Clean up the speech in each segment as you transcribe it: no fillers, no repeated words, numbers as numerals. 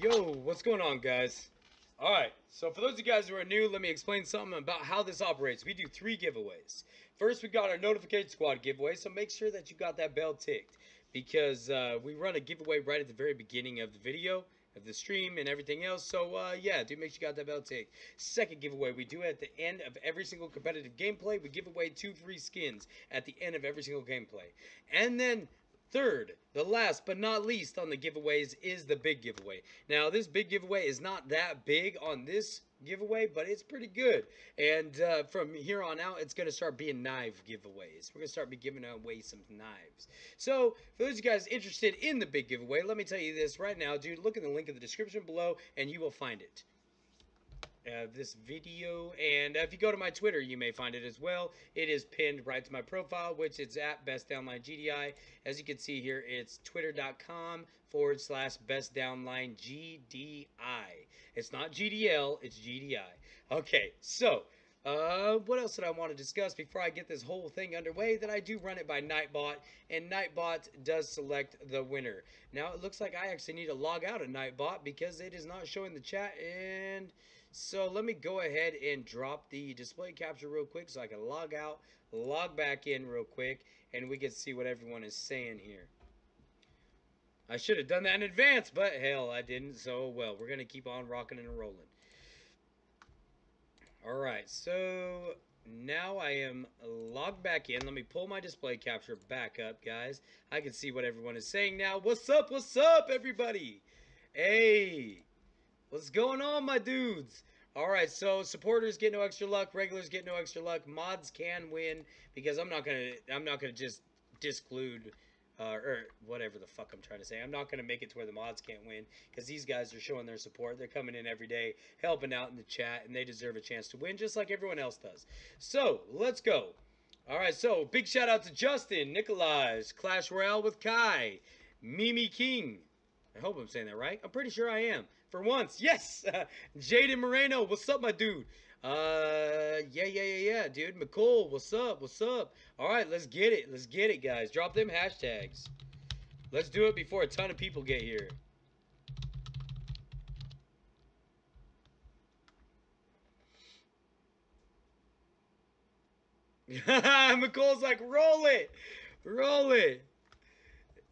Yo, what's going on, guys? Alright, so for those of you guys who are new, let me explain something about how this operates. We do 3 giveaways. First, we got our Notification Squad giveaway, so make sure that you got that bell ticked. Because we run a giveaway right at the very beginning of the video, of the stream, and everything else. So, yeah, do make sure you got that bell ticked. Second giveaway, we do it at the end of every single competitive gameplay. We give away 2 free skins at the end of every single gameplay. And then third, the last but not least on the giveaways is the big giveaway. Now, this big giveaway is not that big on this giveaway, but it's pretty good. And from here on out, it's going to start being knife giveaways. We're going to start be giving away some knives. So, for those of you guys interested in the big giveaway, let me tell you this right now, dude. Look in the link in the description below, and you will find it. This video, and if you go to my Twitter, you may find it as well. It is pinned right to my profile, which is at bestdownlinegdi. As you can see here, it's twitter.com/bestdownlinegdi. It's not GDL, it's GDI. Okay, so what else did I want to discuss before I get this whole thing underway? That I do run it by Nightbot, and Nightbot does select the winner. Now, it looks like I actually need to log out of Nightbot because it is not showing the chat, and so let me go ahead and drop the display capture real quick so I can log out, log back in real quick, and we can see what everyone is saying here. I should have done that in advance, but hell, I didn't, so well, we're going to keep on rocking and rolling. Alright, so now I am logged back in. Let me pull my display capture back up, guys. I can see what everyone is saying now. What's up, everybody? Hey! What's going on, my dudes? Alright, so supporters get no extra luck, regulars get no extra luck, mods can win, because I'm not gonna just disclude or whatever the fuck I'm trying to say. I'm not gonna make it to where the mods can't win, because these guys are showing their support. They're coming in every day, helping out in the chat, and they deserve a chance to win, just like everyone else does. So, let's go. Alright, so big shout out to Justin, Nikolaj, Clash Royale with Kai, Mimi King. I hope I'm saying that right. I'm pretty sure I am. For once, yes! Jaden Moreno, what's up, my dude? Yeah, dude. McCole, what's up? Alright, let's get it, guys. Drop them hashtags. Let's do it before a ton of people get here. McCole's like, roll it! Roll it!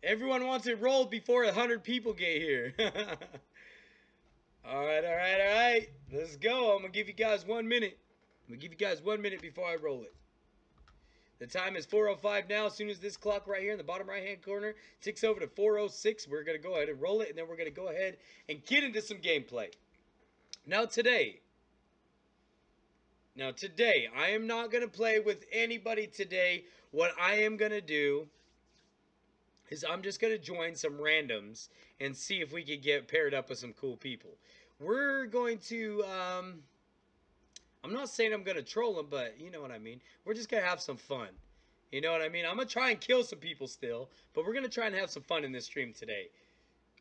Everyone wants it rolled before 100 people get here. Alright. Let's go. I'm going to give you guys 1 minute. I'm going to give you guys 1 minute before I roll it. The time is 4:05 now. As soon as this clock right here in the bottom right-hand corner ticks over to 4:06, we're going to go ahead and roll it, and then we're going to go ahead and get into some gameplay. Now today, I am not going to play with anybody today. What I am going to do is I'm just going to join some randoms and see if we can get paired up with some cool people. We're going to, I'm not saying I'm going to troll them, but you know what I mean. We're just going to have some fun. You know what I mean? I'm going to try and kill some people still, but we're going to try and have some fun in this stream today.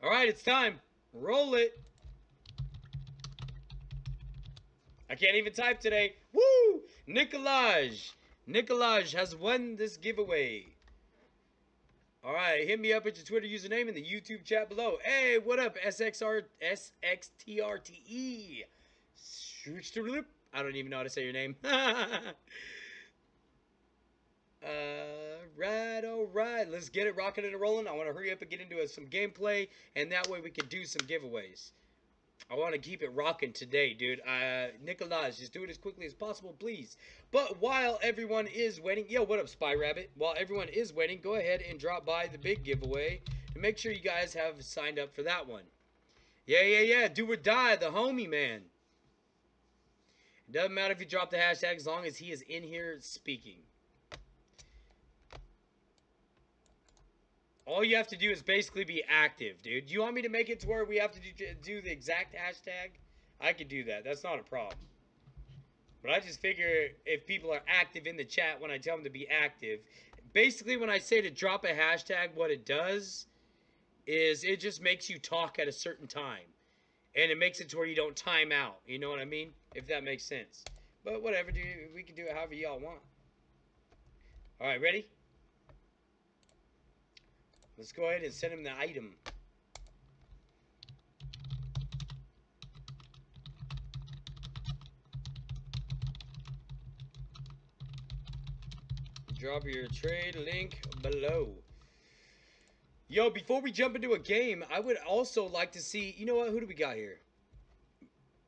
All right, it's time. Roll it. I can't even type today. Woo! Nikolaj has won this giveaway. All right, hit me up with your Twitter username in the YouTube chat below. Hey, what up, SXTRTE? I don't even know how to say your name. All right. Let's get it rocking and rolling. I want to hurry up and get into some gameplay, and that way we can do some giveaways. I want to keep it rocking today, dude. Nikolaj, just do it as quickly as possible, please. But while everyone is waiting, yo, what up, Spy Rabbit? While everyone is waiting, go ahead and drop by the big giveaway and make sure you guys have signed up for that one. Yeah. Do or die, the homie, man. It doesn't matter if you drop the hashtag as long as he is in here speaking. All you have to do is basically be active, dude. Do you want me to make it to where we have to do the exact hashtag? I could do that. That's not a problem. But I just figure if people are active in the chat when I tell them to be active, basically when I say to drop a hashtag, what it does is it just makes you talk at a certain time. And it makes it to where you don't time out. You know what I mean? If that makes sense. But whatever, dude. We can do it however y'all want. All right, ready? Let's go ahead and send him the item. Drop your trade link below. Yo, before we jump into a game, I would also like to see, you know what, who do we got here?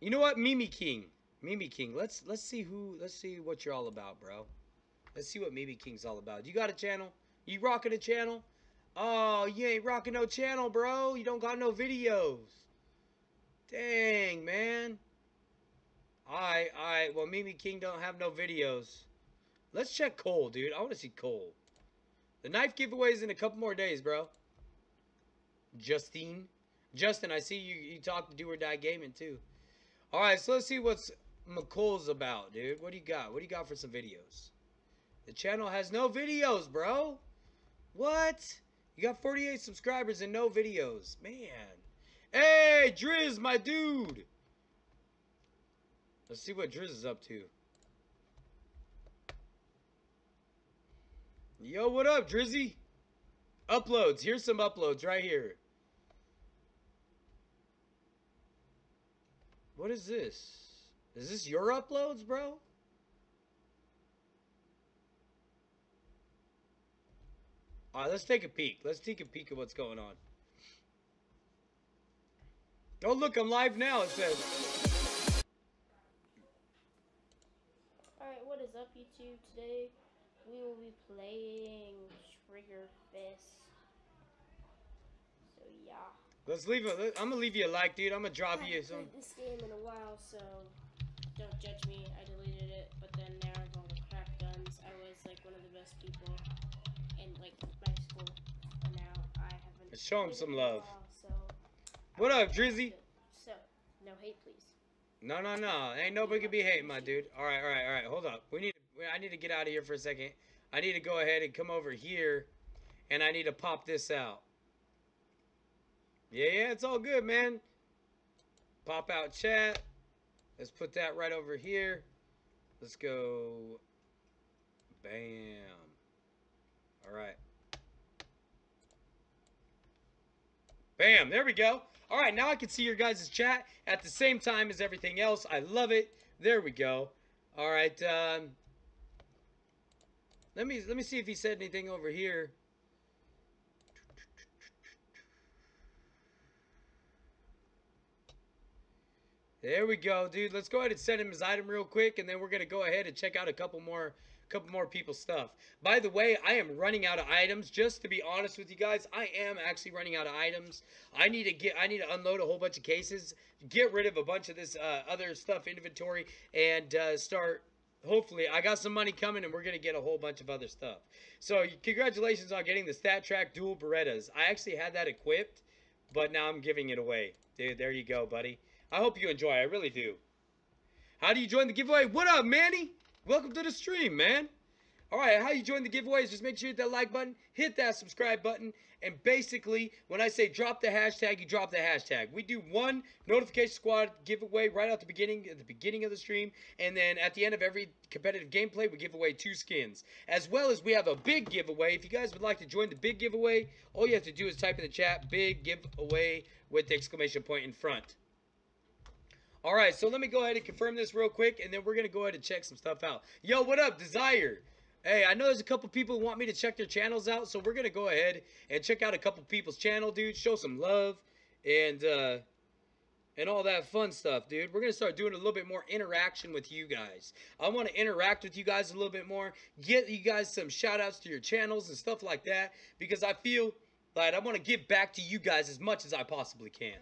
You know what, Mimi King. Mimi King, let's see what you're all about, bro. Let's see what Mimi King's all about. You got a channel? You rocking a channel? Oh, you ain't rocking no channel, bro. You don't got no videos. Dang, man. Alright. Well, Mimi King don't have no videos. Let's check Cole, dude. I want to see Cole. The knife giveaway is in a couple more days, bro. Justin, I see you talk to Do or Die Gaming, too. Alright, so let's see what's McColl's about, dude. What do you got? What do you got for some videos? The channel has no videos, bro. What? You got 48 subscribers and no videos. Man. Hey, Driz, my dude. Let's see what Driz is up to. Yo, what up, Drizzy? Uploads. Here's some uploads right here. What is this? Is this your uploads, bro? Alright, let's take a peek. Let's take a peek of what's going on. Oh, look, I'm live now, it says. Alright, what is up, YouTube? Today, we will be playing Trigger Fist. So, yeah. Let's leave it. I'm gonna leave you a like, dude. I'm gonna drop you some. I haven't played this game in a while, so don't judge me. I deleted it, but then now I'm going to crack guns. I was like one of the best people in like my school, and now I haven't. Let's show him some played it in a love. while, so What up, Drizzy? So, no hate, please. No. Ain't nobody can be hating, my dude. All right. Hold up. I need to get out of here for a second. I need to go ahead and come over here, and I need to pop this out. Yeah, it's all good, man. Pop out chat. Let's put that right over here. Let's go. Bam. All right. Bam. There we go. All right, now I can see your guys' chat at the same time as everything else. I love it. There we go. All right. Let me see if he said anything over here. There we go, dude. Let's go ahead and send him his item real quick, and then we're gonna go ahead and check out a couple more people's stuff. By the way, I am running out of items. Just to be honest with you guys, I am actually running out of items. I need to unload a whole bunch of cases, get rid of a bunch of this other stuff inventory, and start. Hopefully, I got some money coming, and we're gonna get a whole bunch of other stuff. So, congratulations on getting the StatTrak Dual Berettas. I actually had that equipped, but now I'm giving it away, dude. There you go, buddy. I hope you enjoy. I really do. How do you join the giveaway? What up, Manny? Welcome to the stream, man. All right, how you join the giveaways? Just make sure you hit that like button, hit that subscribe button, and basically, when I say drop the hashtag, you drop the hashtag. We do one Notification Squad giveaway right at the beginning of the stream, and then at the end of every competitive gameplay, we give away 2 skins. As well as we have a big giveaway. If you guys would like to join the big giveaway, all you have to do is type in the chat, big giveaway with the exclamation point in front. All right, so let me go ahead and confirm this real quick, and then we're going to go ahead and check some stuff out. Yo, what up, Desire? Hey, I know there's a couple people who want me to check their channels out, so we're going to go ahead and check out a couple people's channel, dude. Show some love and all that fun stuff, dude. We're going to start doing a little bit more interaction with you guys. I want to interact with you guys a little bit more, get you guys some shout-outs to your channels and stuff like that, because I feel like I want to give back to you guys as much as I possibly can.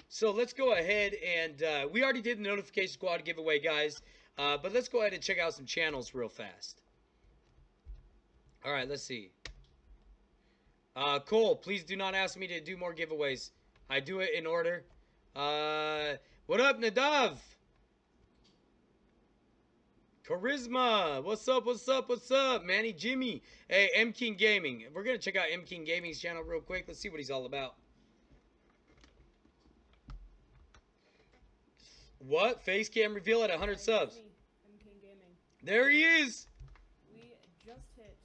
So let's go ahead and we already did the Notification Squad giveaway, guys. But let's go ahead and check out some channels real fast. All right, let's see. Cole, please do not ask me to do more giveaways. I do it in order. What up, Nadav? Charisma. What's up, Manny Jimmy? Hey, M King Gaming. We're going to check out M King Gaming's channel real quick. Let's see what he's all about. What? Face cam reveal at 100 subs. M King Gaming. There he is. We just hit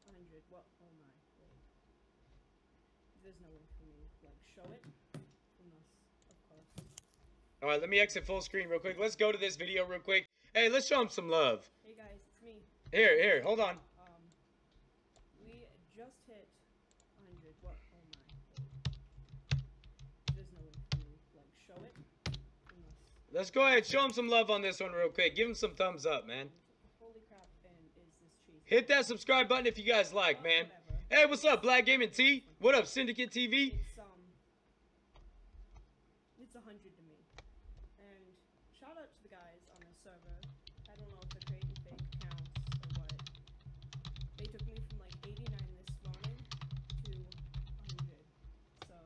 100. Well, oh my. Wait. There's no way for me. Like, show it from us, of course. All right, let me exit full screen real quick. Let's go to this video real quick. Hey, let's show him some love. Hey guys, it's me. Here, hold on. Let's go ahead. Show him some love on this one real quick. Give him some thumbs up, man. Holy crap, and is this cheesy? Hit that subscribe button if you guys like, man. Whatever. Hey, what's up, Black Gaming T? What up, Syndicate TV? It's 100 to me. And shout out to the guys on this server. I don't know if they're creating fake accounts or what. They took me from like 89 this morning to 100. So,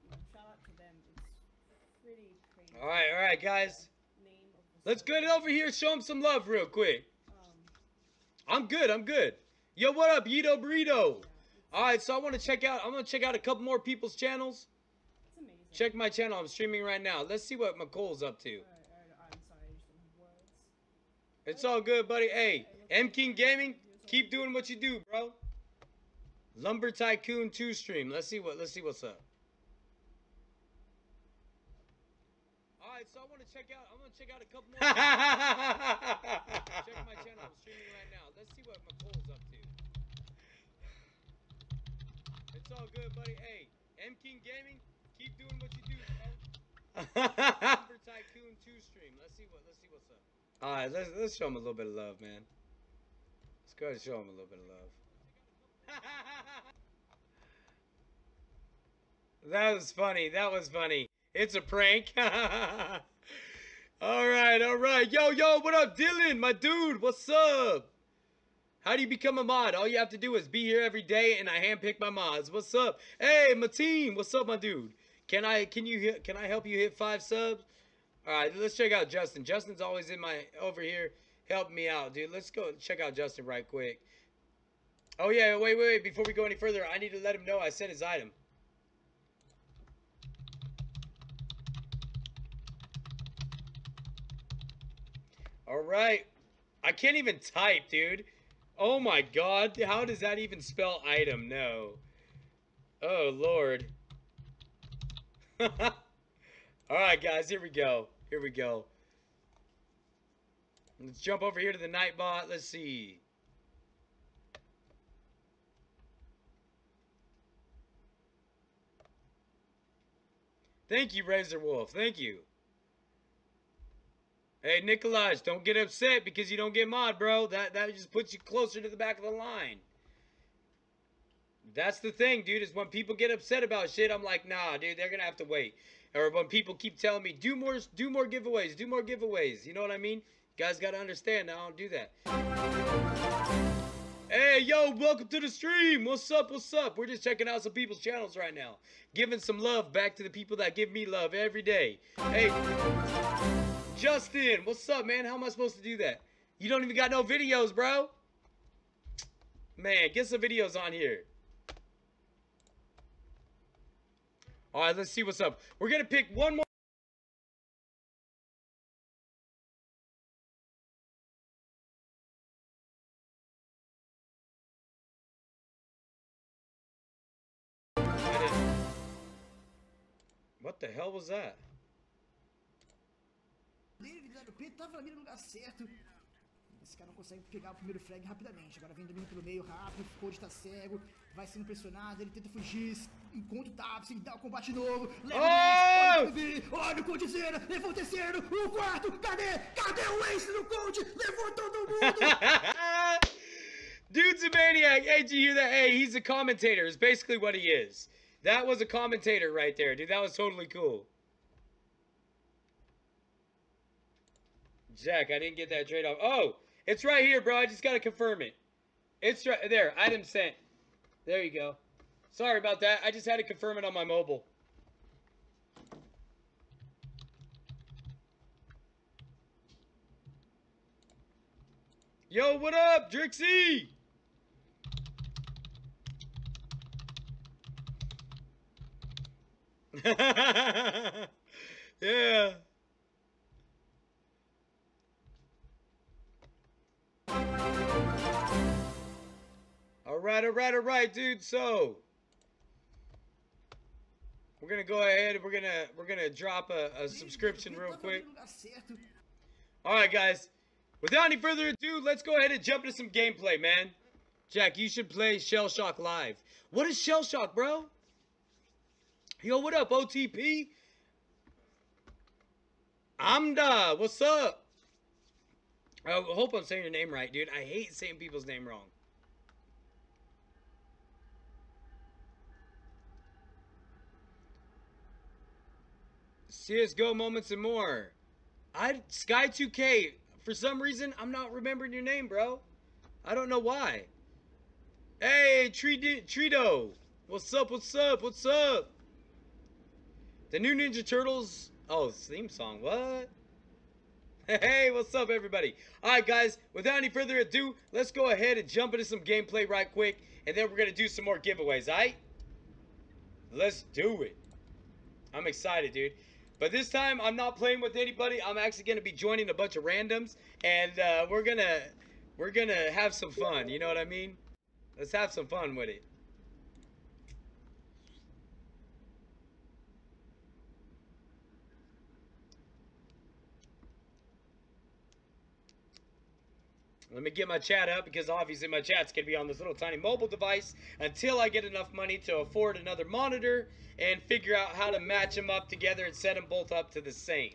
you know, shout out to them. It's pretty crazy. All right, guys. Name of the Let's server. get it over here. Show him some love real quick. Um, I'm good. Yo, what up, Yito Burrito? yeah, All right, so I'm gonna check out a couple more people's channels. it's amazing. Check my channel. I'm streaming right now. Let's see what McCole's up to. I'm sorry, I just don't have words. It's all good, buddy. Hey, M King Gaming, keep doing what you do, bro. Lumber Tycoon 2 stream. Let's see what's up. All right, so I'm gonna check out a couple more. Check my channel. I'm streaming right now. Let's see what McCole's up to. It's all good, buddy. Hey, M King Gaming, keep doing what you do, bro. Lumber Tycoon 2 stream. Let's see what's up. All right, let's show him a little bit of love, man. Let's go ahead and show him a little bit of love. That was funny. It's a prank. All right. Yo, what up, Dylan? My dude, what's up? How do you become a mod? All you have to do is be here every day, and I handpick my mods. What's up? Hey, my team. What's up, my dude? Can I help you hit 5 subs? All right, let's check out Justin. Justin's always over here helping me out, dude. Let's go check out Justin right quick. Oh yeah, wait. Before we go any further, I need to let him know I sent his item. All right. I can't even type, dude. Oh my god. How does that even spell item? No. Oh, Lord. Alright, guys. Here we go. Let's jump over here to the Nightbot. Let's see. Thank you, Razor Wolf. Thank you. Hey, Nikolaj, don't get upset because you don't get mod, bro. That just puts you closer to the back of the line. That's the thing, dude, is when people get upset about shit, I'm like, nah, dude, they're gonna have to wait. Or when people keep telling me, do more giveaways. You know what I mean? You guys gotta understand, I don't do that. Hey, yo, welcome to the stream. What's up? We're just checking out some people's channels right now. Giving some love back to the people that give me love every day. Hey, Justin, what's up, man? How am I supposed to do that? You don't even got no videos, bro. Man, get some videos on here. All right, let's see what's up. We're going to pick one more. What the hell was that? Tava ali no lugar certo. Esse cara não consegue pegar o primeiro frag rapidamente. Agora vem domínio pelo meio rápido. O Code tá cego. Vai sendo pressionado. Ele tenta fugir. Encontra o Tapsin. Dá o combate novo. Leva olha o Codezeira. Levou o terceiro. O quarto. Cadê? Cadê o Ace do Code? Levou todo mundo. Dude's a maniac. Hey, did you hear that? Hey, he's a commentator. Is basically what he is. That was a commentator right there, dude. That was totally cool. Jack, I didn't get that trade off. Oh, it's right here, bro. I just got to confirm it. It's right there. Item sent. There you go. Sorry about that. I just had to confirm it on my mobile. Yo, what up, Drixie? Yeah. All right, dude. So we're gonna go ahead and we're gonna drop a subscription real quick. All right, guys. Without any further ado, let's go ahead and jump into some gameplay, man. Jack, you should play Shell Shock Live. What is Shell Shock, bro? Yo, what up, OTP? Amda, what's up? I hope I'm saying your name right, dude. I hate saying people's name wrong. CSGO moments and more. Sky2K. For some reason, I'm not remembering your name, bro. I don't know why. Hey, Trito. What's up, what's up, what's up? The new Ninja Turtles. Oh, theme song. What? Hey, what's up, everybody? All right, guys. Without any further ado, let's go ahead and jump into some gameplay right quick. And then we're going to do some more giveaways, all right? Let's do it. I'm excited, dude. But this time, I'm not playing with anybody. I'm actually going to be joining a bunch of randoms. And we're gonna have some fun. You know what I mean? Let's have some fun with it. Let me get my chat up because obviously my chat's going to be on this little tiny mobile device until I get enough money to afford another monitor and figure out how to match them up together and set them both up to the same.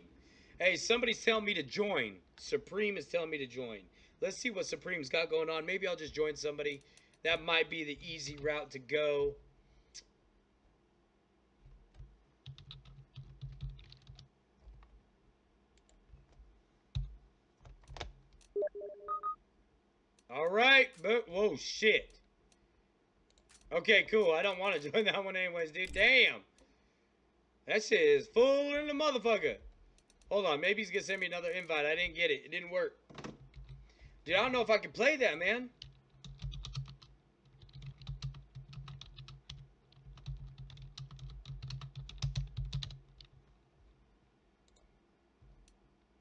Hey, somebody's telling me to join. Supreme is telling me to join. Let's see what Supreme's got going on. Maybe I'll just join somebody. That might be the easy route to go. All right, but whoa, shit. Okay, cool. I don't want to join that one anyways, dude. Damn. That shit is full in the motherfucker. Hold on, maybe he's gonna send me another invite. I didn't get it. It didn't work. Dude, I don't know if I can play that, man.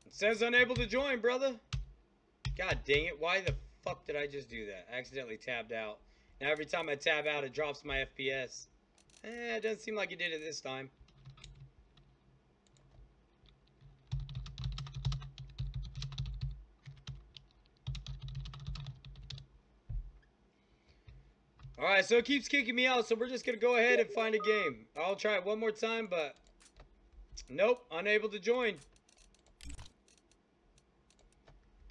It says unable to join, brother. God dang it. Why the fuck did I just do that? I accidentally tabbed out. Now every time I tab out, it drops my FPS. It doesn't seem like it did it this time. Alright, so it keeps kicking me out, so we're just going to go ahead and find a game. I'll try it one more time, but... Nope, unable to join.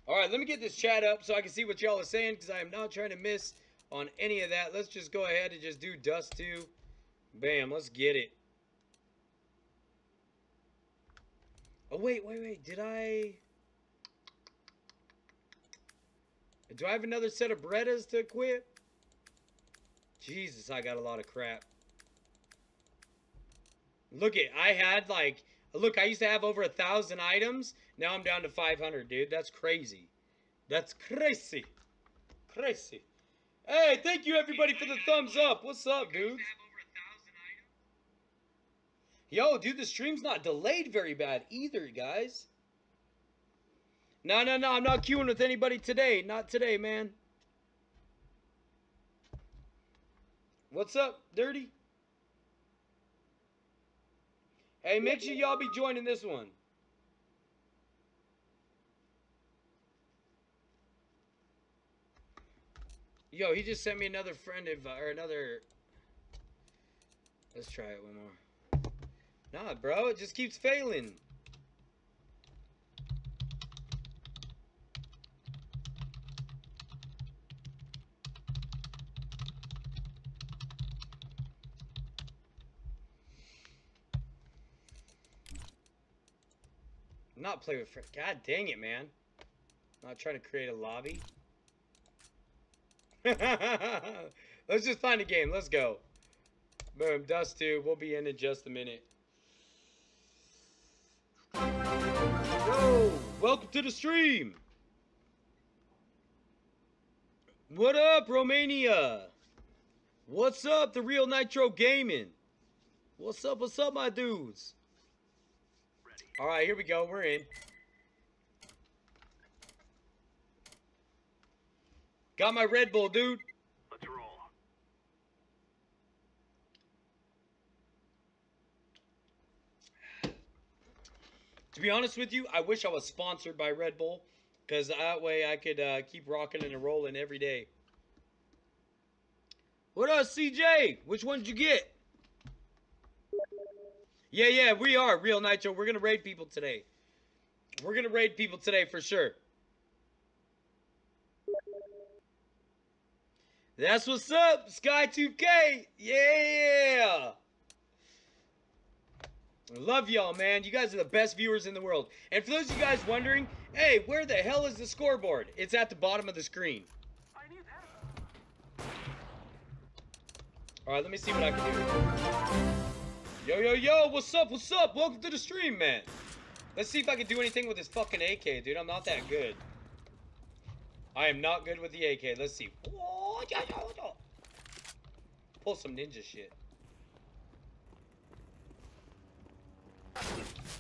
Alright, let me get this chat up so I can see what y'all are saying, because I am not trying to miss on any of that. Let's just go ahead and just do Dust 2. Bam, let's get it. Oh, wait. Did I... Do I have another set of Berettas to equip? Jesus, I got a lot of crap. Look it, I had like... Look, I used to have over 1,000 items. Now I'm down to 500, dude. That's crazy. That's crazy. Crazy. Hey, thank you everybody for the thumbs up. What's up, dude? Yo, dude, the stream's not delayed very bad either, guys. No, I'm not queuing with anybody today. Not today, man. What's up, Dirty? Hey, make sure y'all be joining this one. Yo, he just sent me another friend or another... Let's try it one more. Nah, bro, it just keeps failing. Not play with friends. God dang it, man. Not trying to create a lobby. Let's just find a game. Let's go. Boom. Dust 2. We'll be in just a minute. Yo, welcome to the stream. What up, Romania? What's up, the real Nitro Gaming? What's up, my dudes? All right, here we go. We're in. Got my Red Bull, dude. Let's roll. To be honest with you, I wish I was sponsored by Red Bull, because that way I could keep rocking and rolling every day. What up, CJ? Which one did you get? Yeah, we are Real Nitro. We're gonna raid people today. We're gonna raid people today for sure. That's what's up, Sky2K. Yeah. I love y'all, man. You guys are the best viewers in the world. And for those of you guys wondering, hey, where the hell is the scoreboard? It's at the bottom of the screen. All right, let me see what I can do. Yo, yo, yo, what's up, what's up? Welcome to the stream, man. Let's see if I can do anything with this fucking AK, dude. I'm not that good. I am not good with the AK. Let's see. Pull some ninja shit.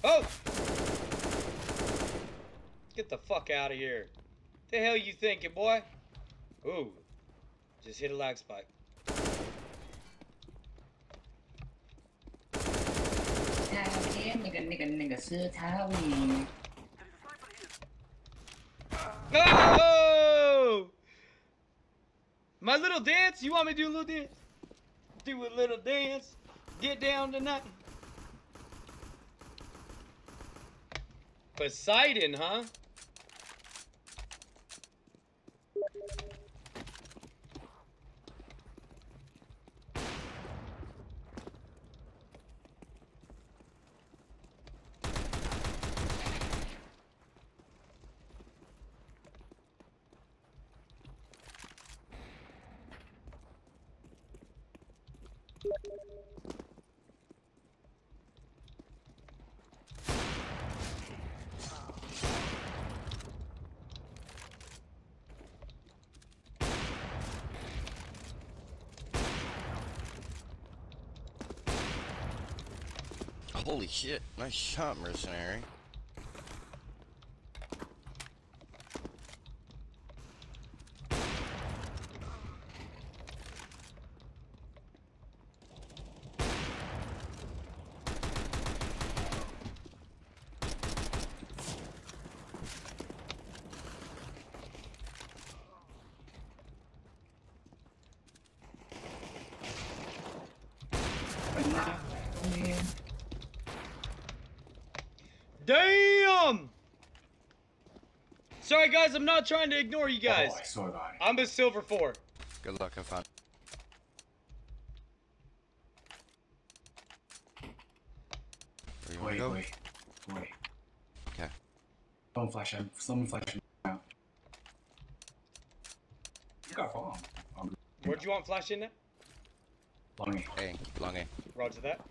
Oh! Get the fuck out of here. The hell you thinking, boy? Ooh. Just hit a lag spike. Oh! My little dance? You want me to do a little dance? Do a little dance. Get down tonight. Poseidon, huh? Holy shit, nice shot, mercenary. Damn! Sorry guys, I'm not trying to ignore you guys. Oh, I saw that. I'm a silver 4. Good luck, have fun. Where you wanna go? Wait. Okay. Someone flash him now. You got bomb. Where'd you want flash in at? Long Hey, long A. Roger that.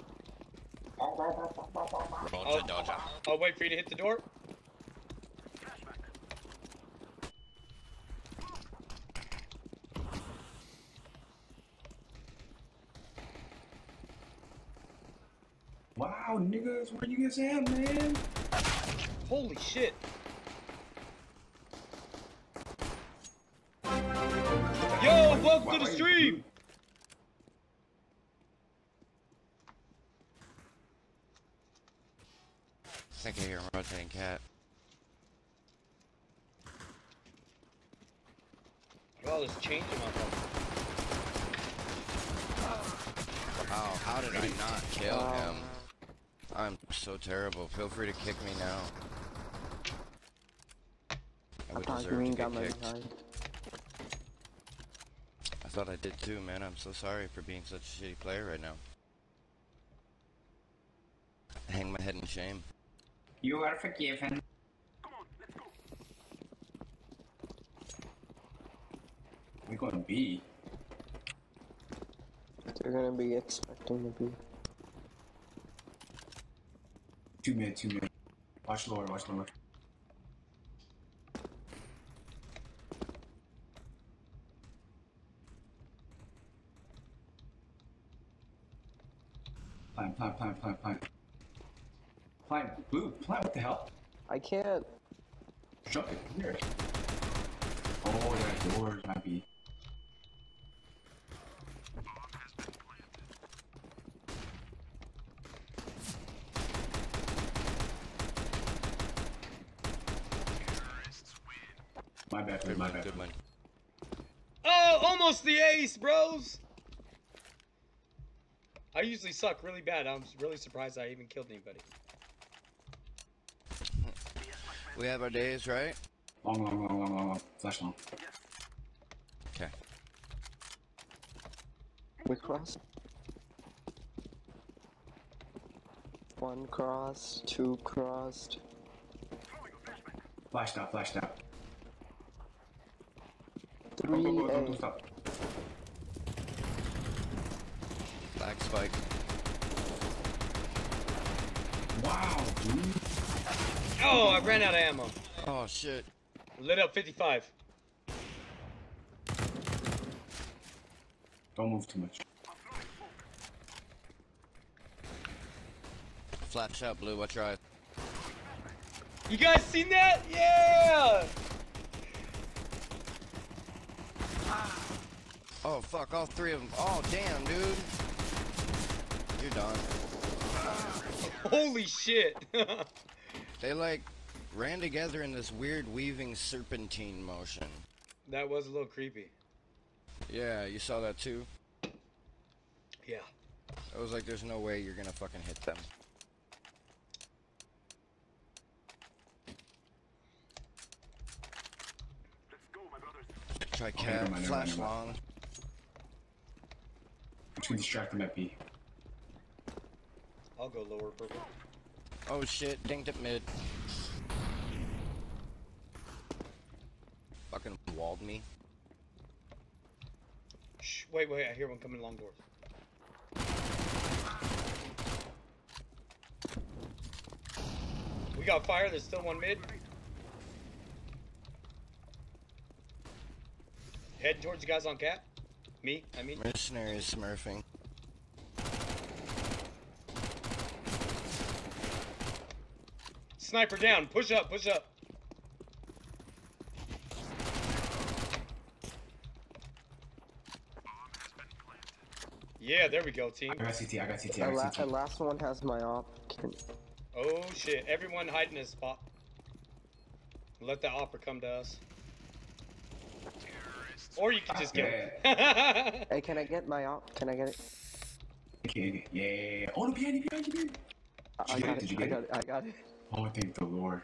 Dodger, dodger. I'll wait for you to hit the door. Wow, niggas, where you guys at, man? Holy shit. Yo, welcome to the stream! I think I hear a rotating cat. Oh, there's change in my phone. Wow, how did I not kill him? I'm so terrible. Feel free to kick me now. I would deserve to get kicked. I thought I did too, man. I'm so sorry for being such a shitty player right now. Hang my head in shame. You are forgiven. We're going to be. They're gonna be expecting to be. 2 minutes. Watch lower. Plant. Blue, plant, what the hell? I can't. Jump it, here. Oh, that door might be. My bad. Good one. Oh, almost the ace, bros! I usually suck really bad. I'm really surprised I even killed anybody. We have our days, right? Long. Flash long. Okay. We crossed. 1 crossed, 2 crossed. Flashed out. 3 Go, A. don't stop. Black spike. Wow, dude. Oh, I ran out of ammo. Oh shit. Lit up 55. Don't move too much. Flash out, blue. Watch your eyes. You guys seen that? Yeah! Oh fuck, all 3 of them. Oh damn, dude. You're done. Holy shit. They like ran together in this weird weaving serpentine motion. That was a little creepy. Yeah, you saw that too? Yeah. I was like, there's no way you're gonna fucking hit them. Try Okay, cat, never mind. flash long. I'm just gonna distract them at B. I'll go lower purple. Oh shit, dinged it mid. Fucking walled me. Shh, wait, I hear one coming long doors. We got fire, there's still one mid. Heading towards you guys on cap. I mean. Missionary is smurfing. Sniper down, push up. Yeah, there we go, team. I got CT. The last one has my op. Oh shit, everyone hide in his spot. Let the opera come to us. Or you can just kill him. Hey, can I get my op? Can I get it? Okay. Yeah. Oh, no, behind you. I got it. Oh, thank the Lord.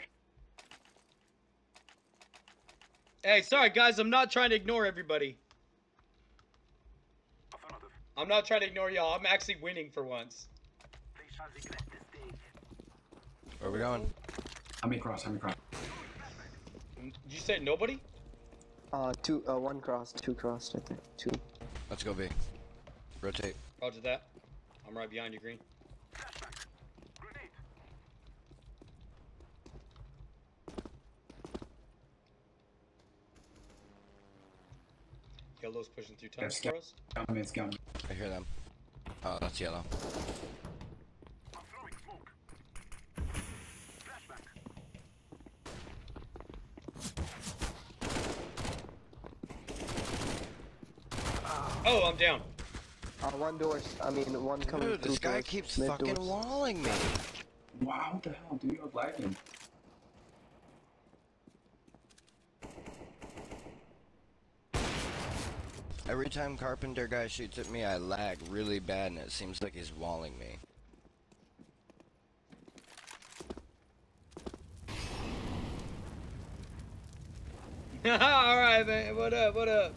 Hey, sorry guys, I'm not trying to ignore everybody. I'm not trying to ignore y'all, I'm actually winning for once. Where are we going? How many cross? You said nobody? 1 cross, 2 crossed, I think. 2. Let's go B. Rotate. Roger that. I'm right behind you, Green. Yellow's pushing through tunnels for us. Scout. I hear them. Oh, that's yellow. Oh, I'm down. 1 one coming Dude, through this guy doors, keeps mid fucking doors. walling me. Wow, what the hell, dude? I was lagging. Every time Carpenter guy shoots at me, I lag really bad, and it seems like he's walling me. Alright, man. What up?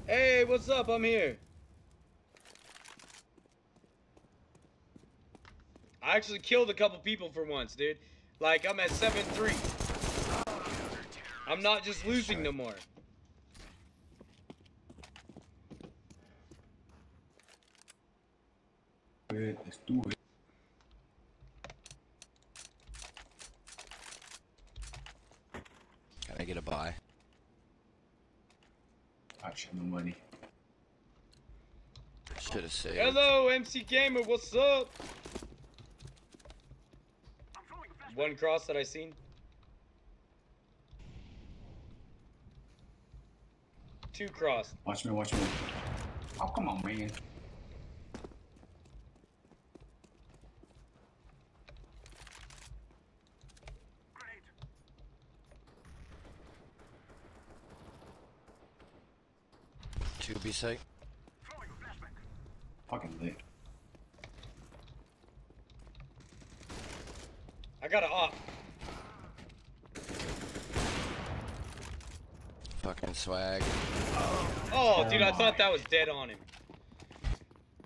Hey, what's up? I'm here. I actually killed a couple people for once, dude. Like, I'm at 7-3. I'm not just losing no more. Good, let's do it. Can I get a buy? Touch no money. Should have saved. Hello, MC Gamer. What's up? 1 cross that I seen. 2 cross. Watch me. Oh, come on, man. To be safe. Fucking lit. I got an op. fucking swag. Oh, dude, I thought that was dead on him.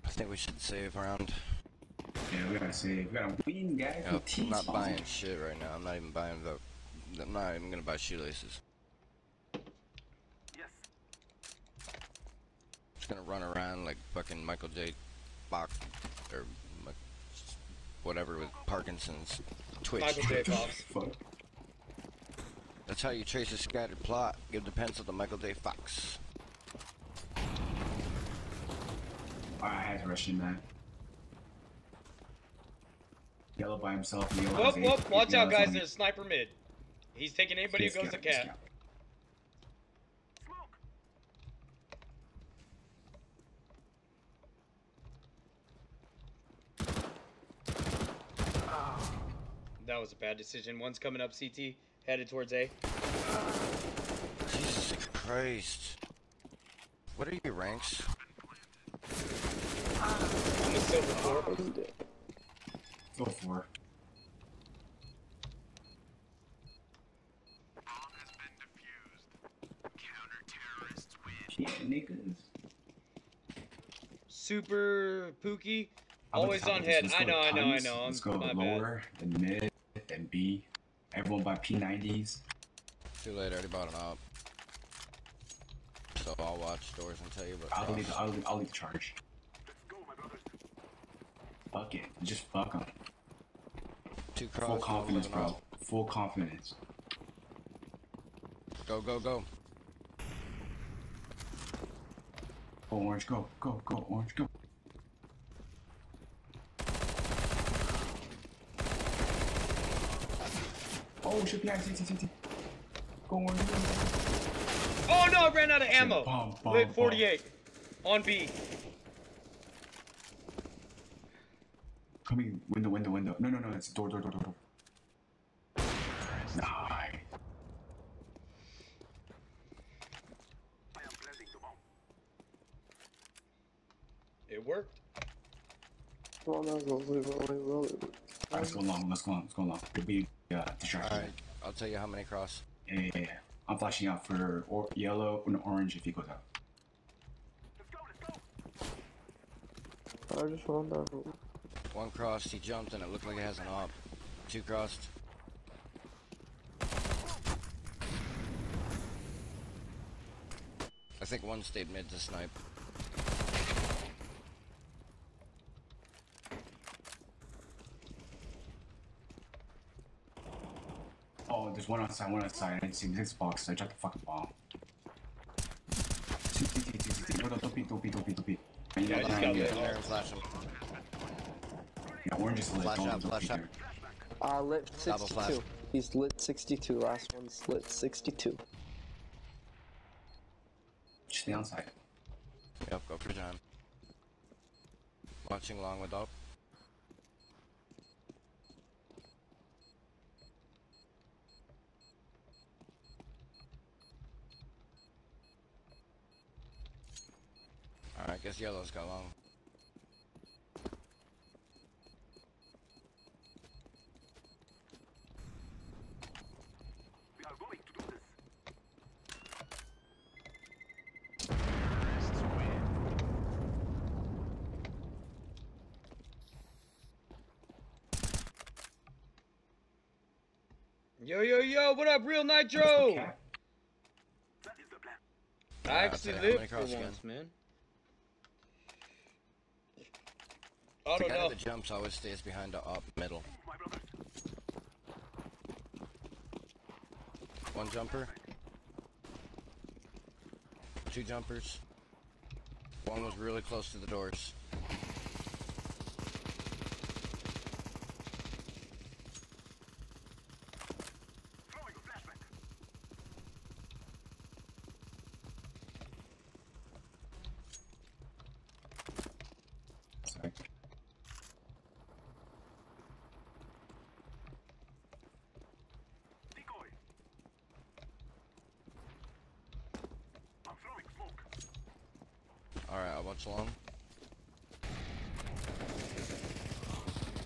I think we should save around. Yeah, we gotta save. We gotta win, guys. Yep, I'm not buying shit right now. I'm not even buying the. I'm not even gonna buy shoelaces. Yes. Just gonna run around like fucking Michael J. Fox or whatever with Parkinson's. Twitch. Michael J. Fox. Fuck. That's how you trace a scattered plot. Give the pencil to Michael J. Fox. I had to rush in, man. Yellow by himself. Yellow Whoop, has whoop. eight. Watch out, Yellow's guys. on- There's a sniper mid. He's taking anybody who goes to Scout, cat. scout. That was a bad decision. One's coming up CT, headed towards A. Jesus Christ. What are your ranks? I'm a silver 4. Go for it. Yeah, niggas. Super Pookie. How about Always this? How on about this? head. Let's I go know. tons. Let's go My bad. lower, then mid, then B. Everyone buy P90s. Too late, I already bought an op. So I'll watch doors and tell you what. I'll lead the charge. Fuck it. Just fuck them. Two cross. Full confidence, living bro. op. Full confidence. Go, go, go. Go, Orange. Go, go, go, Orange. Go. Oh, shit, behind. CT. Go, Orange. Oh no, I ran out of ammo. Bomb, Lit bomb. 48. On B. Coming, window. No, it's door. Nice. It worked. Come on, roll. Alright, let's go long. It'll be distraction. Alright, I'll tell you how many cross. Yeah. I'm flashing out for yellow and orange if he goes out. I just rolled that. One crossed, he jumped and it looked like it has an op. Two crossed. I think one stayed mid to snipe. Oh, there's one outside. I didn't see this box, so I dropped the fucking bomb. Don't be. Yeah, I just got Get lit. in there and flash him. Yeah, orange is lit. Flash Don't out, be flash out. there. Lit Double flash. 62. He's lit 62. Last one's lit 62. Just stay on side. Yep, go for time. Watching long with op. Alright, guess yellow's got long. We are going to do this. Yo, what up, Real Nitro? Okay. That is the plan. I I'll actually tell you how many lived for cross again. once, man. I The don't guy know. that jumps always stays behind the op middle. My brothers. One jumper. Two jumpers. One was really close to the doors. Throwing a flashback. Sorry. Decoy. I'm throwing smoke. Alright, I'll watch long.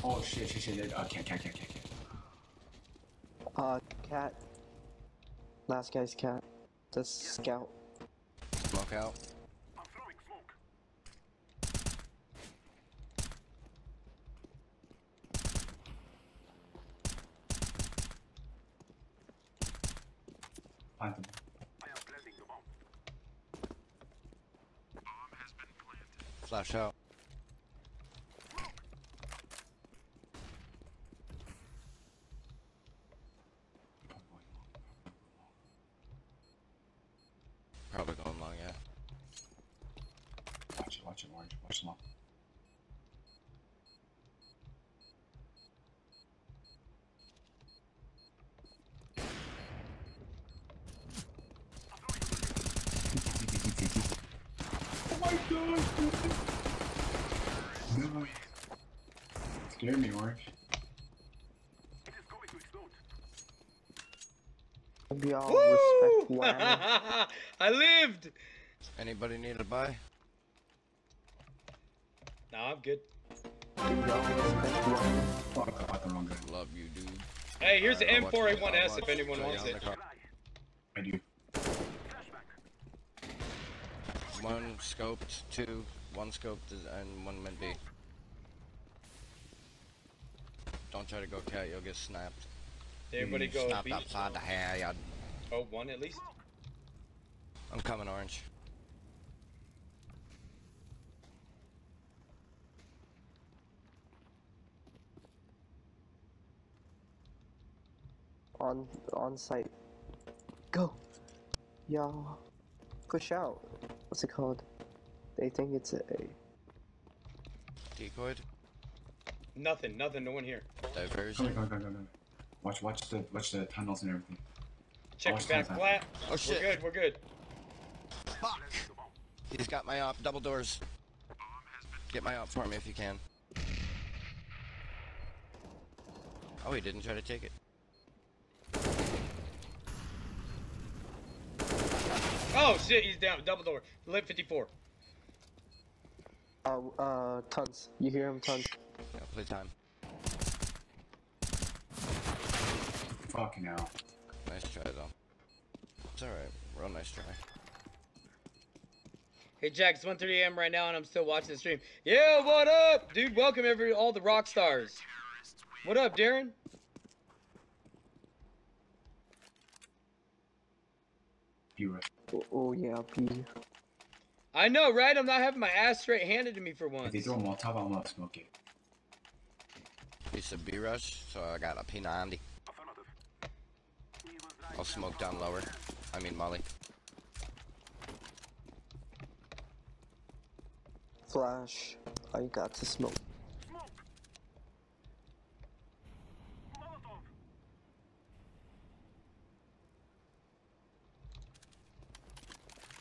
Oh shit. Cat. Cat. Last guy's cat. The scout. Smoke out. I'm throwing smoke. Plant them. I am planting the bomb. Flash out. Probably going long, yeah. Watch it, Orange. Watch them up. Oh my god! No. Scared me, Orange. It is going to explode. We all Woo! respect Whammy. I lived. Anybody need a buy? Nah, I'm good. We all respect Whammy. Fuck, I bought the wrong gun. Love you, dude. Hey, here's the Alright, I'll watch M4A1S it. if anyone I'll wants watch it. the car. I do. Flashback. One scoped, two, one scoped, and one mid B. Don't try to go cat, you'll get snapped. Did everybody go Snapped B? upside the head. Oh, one at least? I'm coming, Orange. On site. Go. Yo. Push out. What's it called? They think it's a Decoyed. Nothing, no one here. Diversion. Go. Watch the tunnels and everything. Check Watch your back that. flat. Oh shit. We're good. Fuck! He's got my op, double doors. Get my op for me if you can. Oh, he didn't try to take it. Oh shit, he's down. Double door. Lit 54. tons. You hear him, tons. Yeah, play time. Fucking hell. Nice try though. It's alright. Real nice try. Hey Jack, it's 1:30 a.m. right now and I'm still watching the stream. Yeah, what up? Dude, welcome all the rock stars. What up, Darren? Viewer. Oh yeah, B. I know, right? I'm not having my ass straight handed to me for If once. they throw a Molotov, I'm not smoke it. Piece of B rush, so I got a P90. Affirmative. We will drive I'll smoke down lower. I mean Molly. Flash. I got to smoke. smoke. Molotov.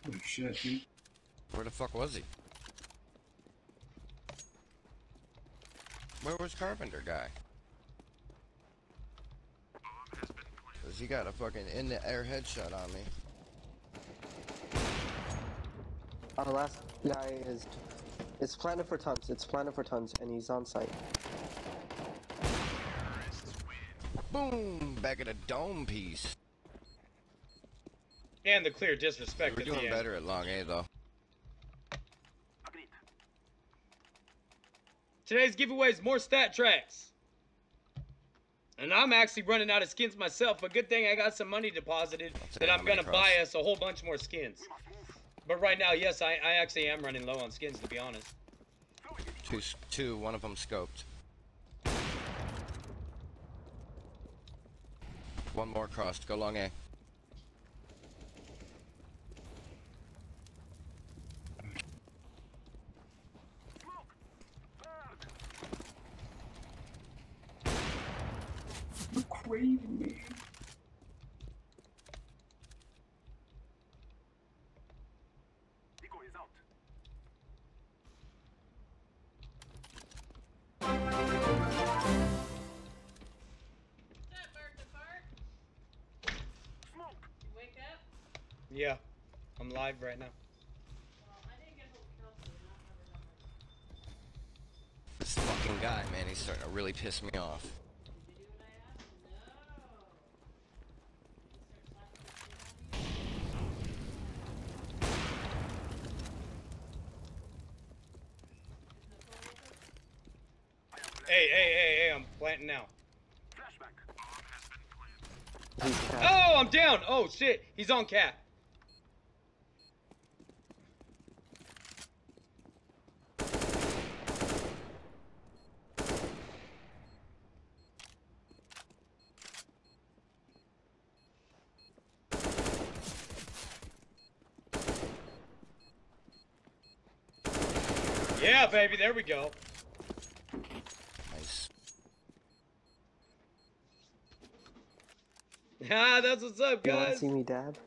Holy shit, dude. Where the fuck was he? Where was Carpenter guy? Cause he got a fucking in the air headshot on me. The last guy is. It's planted for tons. It's planted for tons, and he's on site. Boom! Back at a dome piece. And the clear disrespect We're at the doing end. better at long A though. Agreed. Today's giveaway is more stat tracks. And I'm actually running out of skins myself, but good thing I got some money deposited say that how I'm many gonna cross? buy us a whole bunch more skins. But right now, yes, I actually am running low on skins, to be honest. Two, one of them scoped. One more crossed, go long A. You're crazy, man. Decoy is out. Smoke. Yeah, I'm live right now. This fucking guy, man, he's starting to really piss me off. hey, I'm planting now. Flashback. He's cat. Oh, I'm down. Oh, shit. He's on cat. Yeah, baby. There we go. Nice. Ah, that's what's up, You wanna guys. see me dab?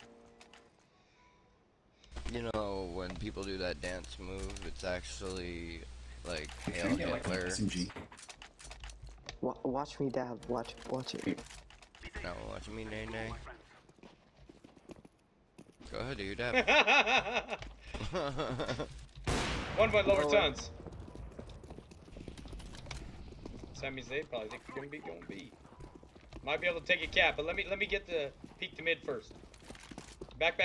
You know, when people do that dance move, it's actually like Can Hail I get like an Hitler. SMG? Watch me dab. Watch it. No, watch me, nay nay. Go ahead, do your dab. 1 by lower Lower. tons. So that means they probably think we're gonna be B. Might be able to take a cap, but let me get the peek to mid first. Back.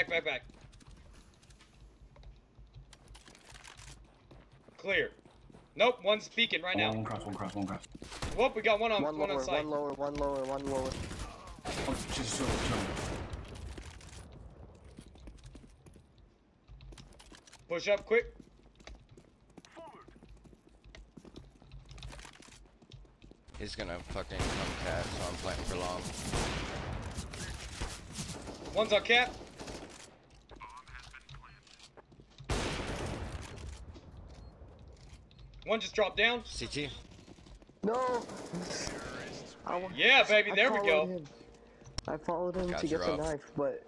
Clear. Nope, one's peeking right now. One cross. Whoop, we got one on One one on lower, site. one lower. Oh, just so. Push up quick. Forward. He's gonna fucking come cat, so I'm playing for long. One's on cap. One just dropped down. CT. No. Yeah, baby, there we go. I followed him Got to you get the up. knife, but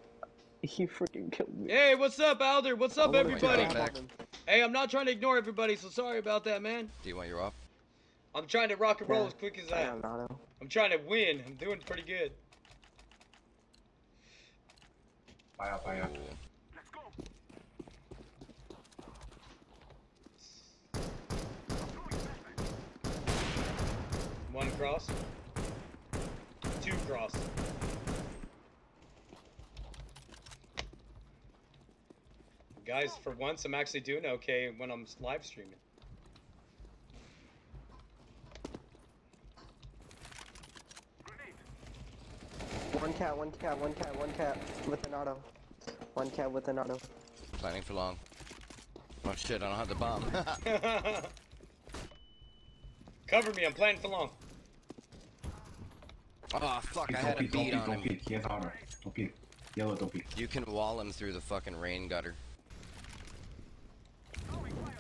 he freaking killed me. Hey, what's up, Alder? What's up, I wanted to everybody? dab dab back. on him. Hey, I'm not trying to ignore everybody, so sorry about that, man. Do you want your op? I'm trying to rock and roll Yeah, as quick as I that. am Nato. I'm trying to win. I'm doing pretty good. Buy up. Ooh. Let's go. One cross. Two cross. Guys, for once, I'm actually doing okay when I'm live streaming. Grenade. One cat with an auto. One cat with an auto. Planning for long. Oh shit, I don't have the bomb. Cover me, I'm playing for long. Oh fuck, I had a Don't beat peek. on Don't him. peek. He has auto. Don't peek. Yellow, don't peek. You can wall him through the fucking rain gutter. Throwing fire.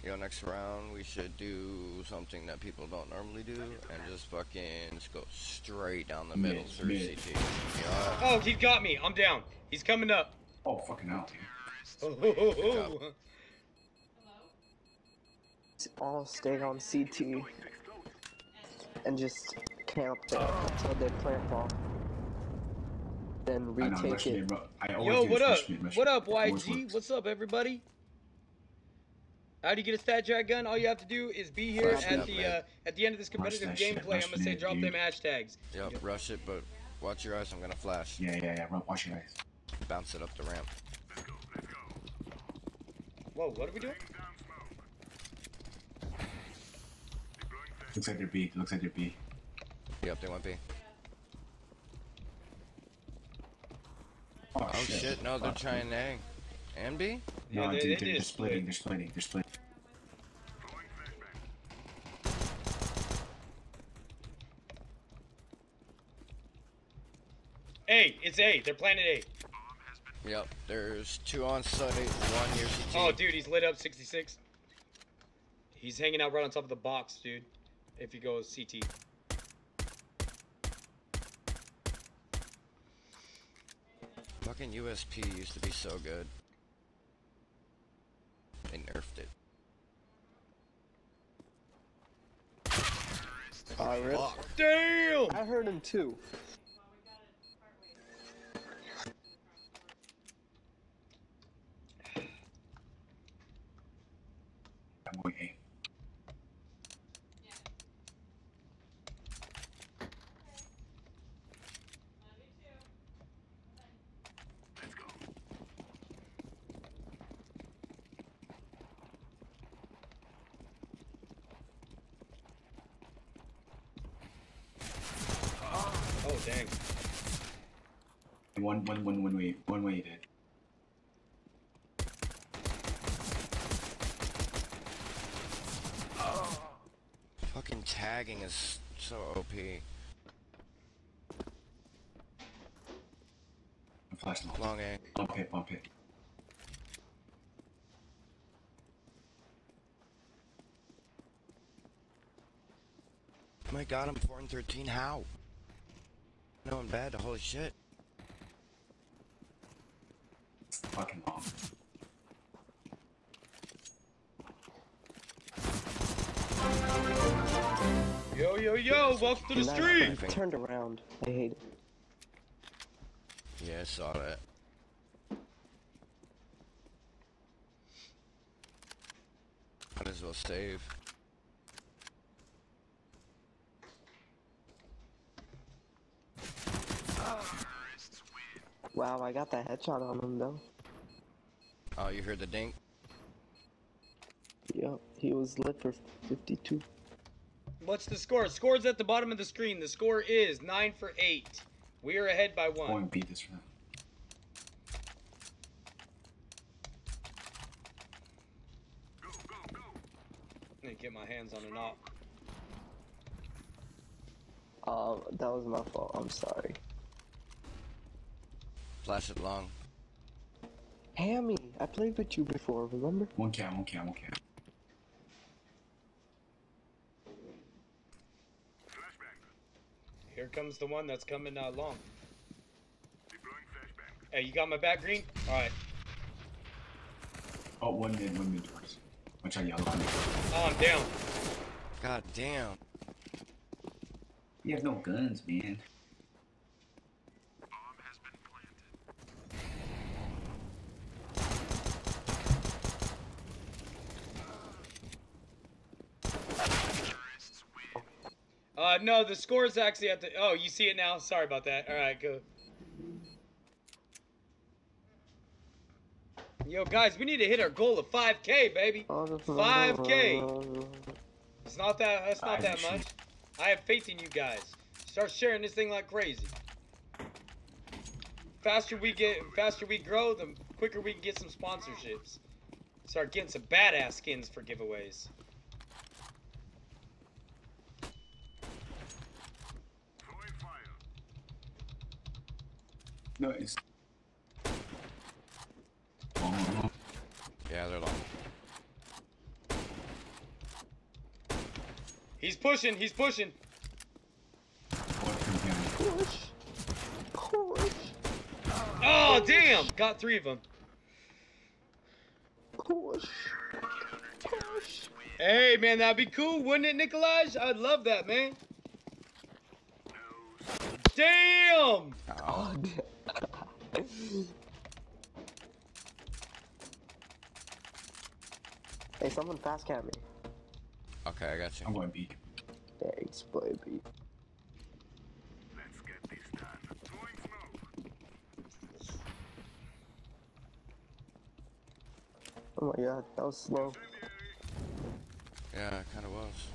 Yo, next round we should do something that people don't normally do and just fucking just go straight down the middle Mid, through mid. CT. Yeah. Oh, he got me. I'm down. He's coming up. Oh, fucking hell, dude. Oh. All stay on CT and just camp there until they plant bomb. Then I know, retake rush it. mid, bro. I always Yo, do what this, up? rush mid, rush What mid. up, Always YG? works. What's up, everybody? How do you get a stat track gun? All you have to do is be here Rush at it, man. the end of this competitive that shit, gameplay. rush I'm gonna say mid, drop dude. them hashtags. Yep, rush it, but watch your eyes, I'm gonna flash. Yeah. Watch your eyes. Bounce it up the ramp. Whoa, what are we doing? Looks like they're B. Looks like they're B. Yep, they went B. Oh, Oh shit, no, they're Fuck. trying A. And B? No, Yeah, they dude, did they're split. splitting. They're splitting. They're splitting. A, it's A. They're planning A. Yep, there's two on site, one near CT. Oh, dude, he's lit up 66. He's hanging out right on top of the box, dude. If you go CT. Fucking USP used to be so good. They nerfed it. Really? Fuck. Damn! I heard him too. I'm going A. dang. One way he did. Fucking tagging is so OP. I'm flashing. Long A. Bump it. Oh my god, I'm 4 and 13. How? No, I'm bad. Holy shit. Fucking long. Yo, yo, yo, welcome to the Nice, stream! but he turned around. I hate it. Yeah, I saw that. Might as well save. Wow, I got that headshot on him though. Oh, you heard the dink? Yep, he was lit for 52. What's the score? Score's at the bottom of the screen. The score is 9 for 8. We are ahead by Go 1. and beat this round. Let me get my hands on a knob. That was my fault. I'm sorry. Flash it long. Hammy, I played with you before, remember? One cam. Here comes the one that's coming long. Hey, you got my back, Green? Alright. Oh, one mid doors. Watch out, yellow. Oh, I'm down. God damn. You have no guns, man. No, the score is actually at the... Oh, you see it now? Sorry about that. Alright, go. Yo, guys, we need to hit our goal of 5K, baby. 5K. It's not that... That's not that much. I have faith in you guys. Start sharing this thing like crazy. Faster we grow, the quicker we can get some sponsorships. Start getting some badass skins for giveaways. No, it's... Yeah, they're long. He's pushing. Push. Oh, damn! Got 3 of them. Push. Hey, man, that'd be cool, wouldn't it, Nikolaj? I'd love that, man. Damn! Oh, hey, someone fast cam me. Okay, I got you. I'm going B. Thanks, baby. Let's get this done. Throwing smoke. Oh my god, that was slow. Yeah, it kinda was.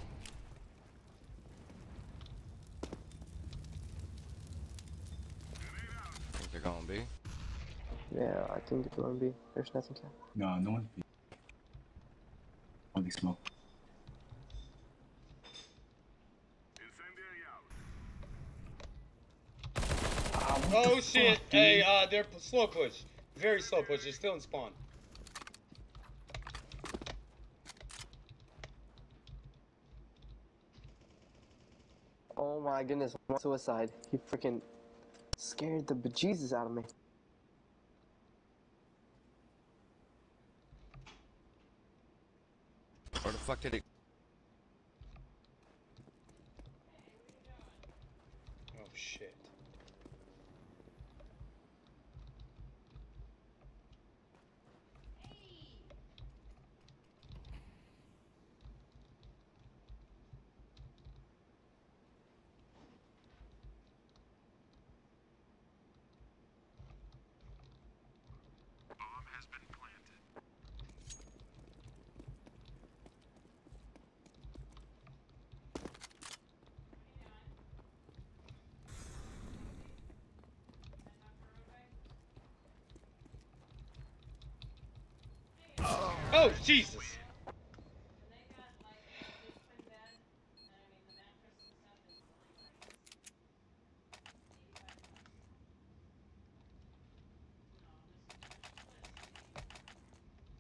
Think they're gonna be? Yeah, I think it's gonna be. There's nothing cam. No, no one's B. Only smoke. Incendiary out. Oh, shit. Hey, they're slow push. Very slow push. They're still in spawn. Oh my goodness, one suicide. He freaking scared the bejesus out of me. Where the fuck did it? Oh, shit. Bomb has been planted. Oh, Jesus.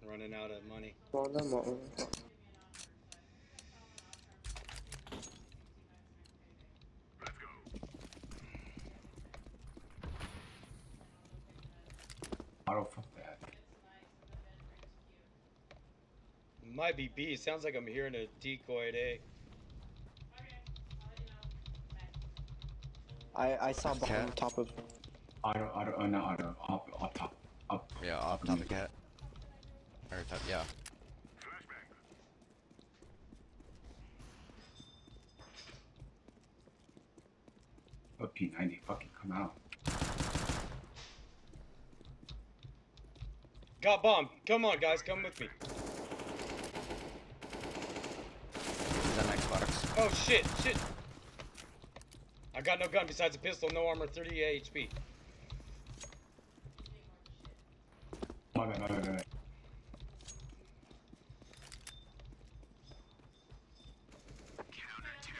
Running out of money. Well, no more. Let's go. Auto, fuck that. Might be B. Sounds like I'm hearing a decoy at A. I saw behind Cat? top of. Auto, not auto. Up top. Up. Yeah, off top of cat. Or top, yeah. Flashbang. Up P90. Fucking come out. Got bomb. Come on, guys. Come with me. He's on Xbox. Oh, shit. Shit. I got no gun besides a pistol. No armor. 38 HP. My bad.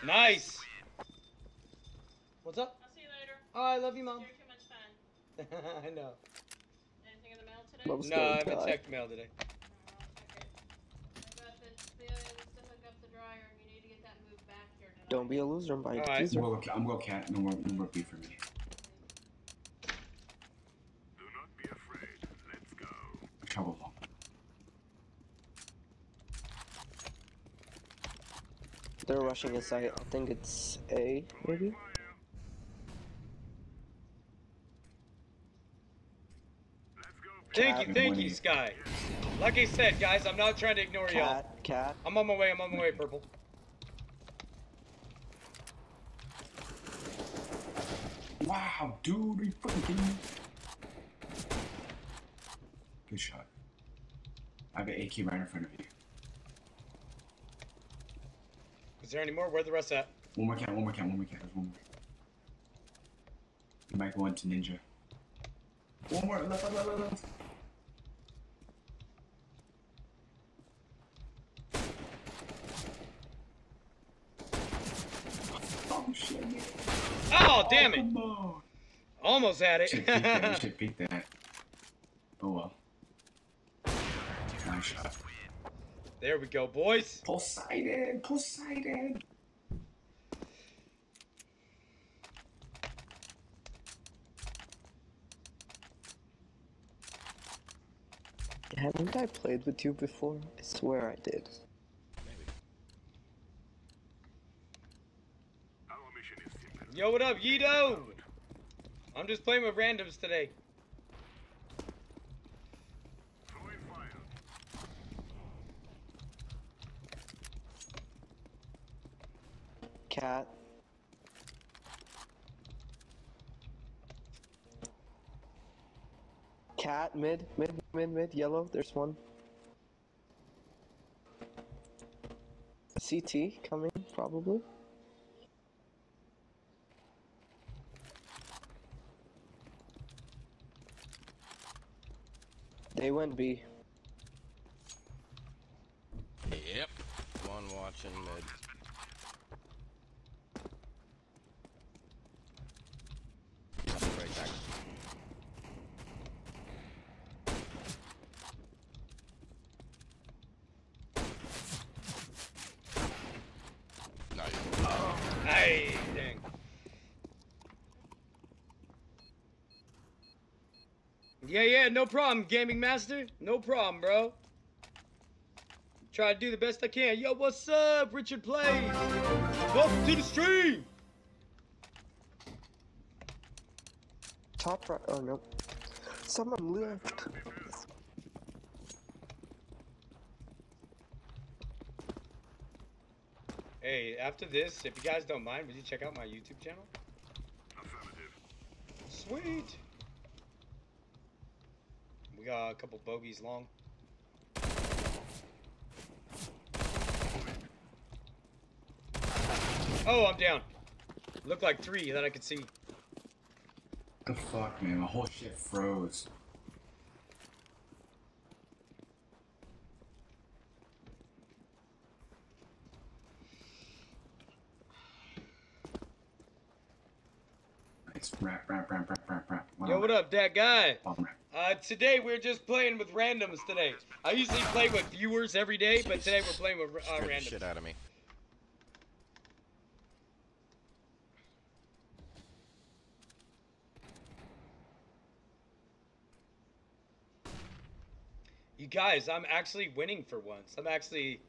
Nice. What's up? I'll see you later. Oh, I love you, Mom. You're too much fun. I know. Anything in the mail today? What was No, I going haven't on? checked mail today. Oh, I'll check it. I got the aliens to hook up the dryer, and you need to get that moved back here tonight. Don't be a loser and buy a Alright. diffuser. I'm gonna go cat. No more B for me. Do not be afraid. Let's go. Trouble bomb. They're rushing a site. I think it's A, maybe? Fire. Let's go. Thank Cat. you, Sky. Like I said, guys, I'm not trying to ignore y'all. Cat. I'm on my way, Purple. Wow, dude, are you fucking kidding me? Good shot. I have an AK right in front of you. Is there any more? Where the rest at? One more cat. There's one more. You might go into ninja. One more. Left. Oh shit. Oh, damn it. Come on. Almost had You should beat that. You it. should beat that. Oh well. Nice shot. There we go, boys. Poseidon. Haven't I played with you before? I swear I did. Our mission is simple. Yo, what up, Yeedo? I'm just playing with randoms today. Throwing fire. Cat. Cat, mid, yellow, there's one. CT coming, probably. They went B. Yep. One watching mid. Right back. Nice. Hey, dang. Yeah, no problem, Gaming Master. No problem, bro. Try to do the best I can. Yo, what's up, Richard Plays? Welcome to the stream. Top right, oh no. Someone left. Hey, after this, if you guys don't mind, would you check out my YouTube channel? Affirmative. Sweet. We got a couple bogeys long. Oh, I'm down. Looked like 3 that I could see. The fuck, man? My whole shit froze. It's rap. Yo, what up, that guy? Bomb rap. Today we're just playing with randoms today. I usually play with viewers every day, but today we're playing with Scared the randoms. shit out of me. You guys, I'm actually winning for once. I'm actually,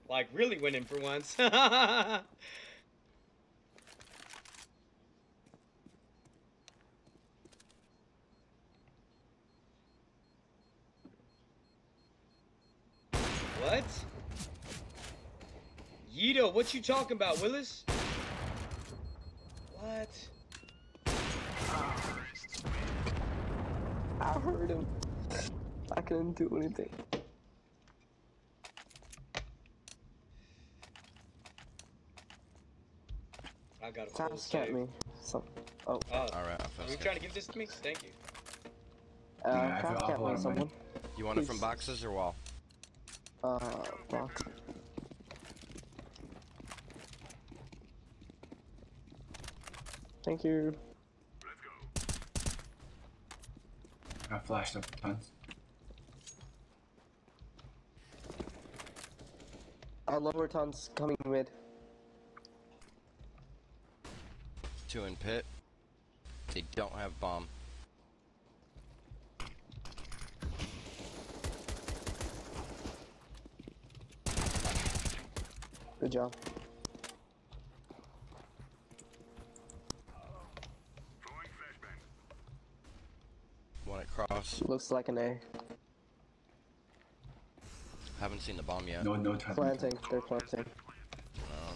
like, really winning for once. What? Yeeto, what you talking about, Willis? What? I heard him. I couldn't do anything. I got a full Fast at save. me. So, oh, Oh, Alright, I'll are fast you it. trying to give this to me? Thank you. Yeah, I fast feel cat awful me, out of someone. You want it from Please. boxes or wall? Box. Thank you. I got flashed up tons. Lower tons coming mid. 2 in pit. They don't have bomb. Good job. One at cross. Looks like an A. Haven't seen the bomb yet. No time. Planting. They're planting. No.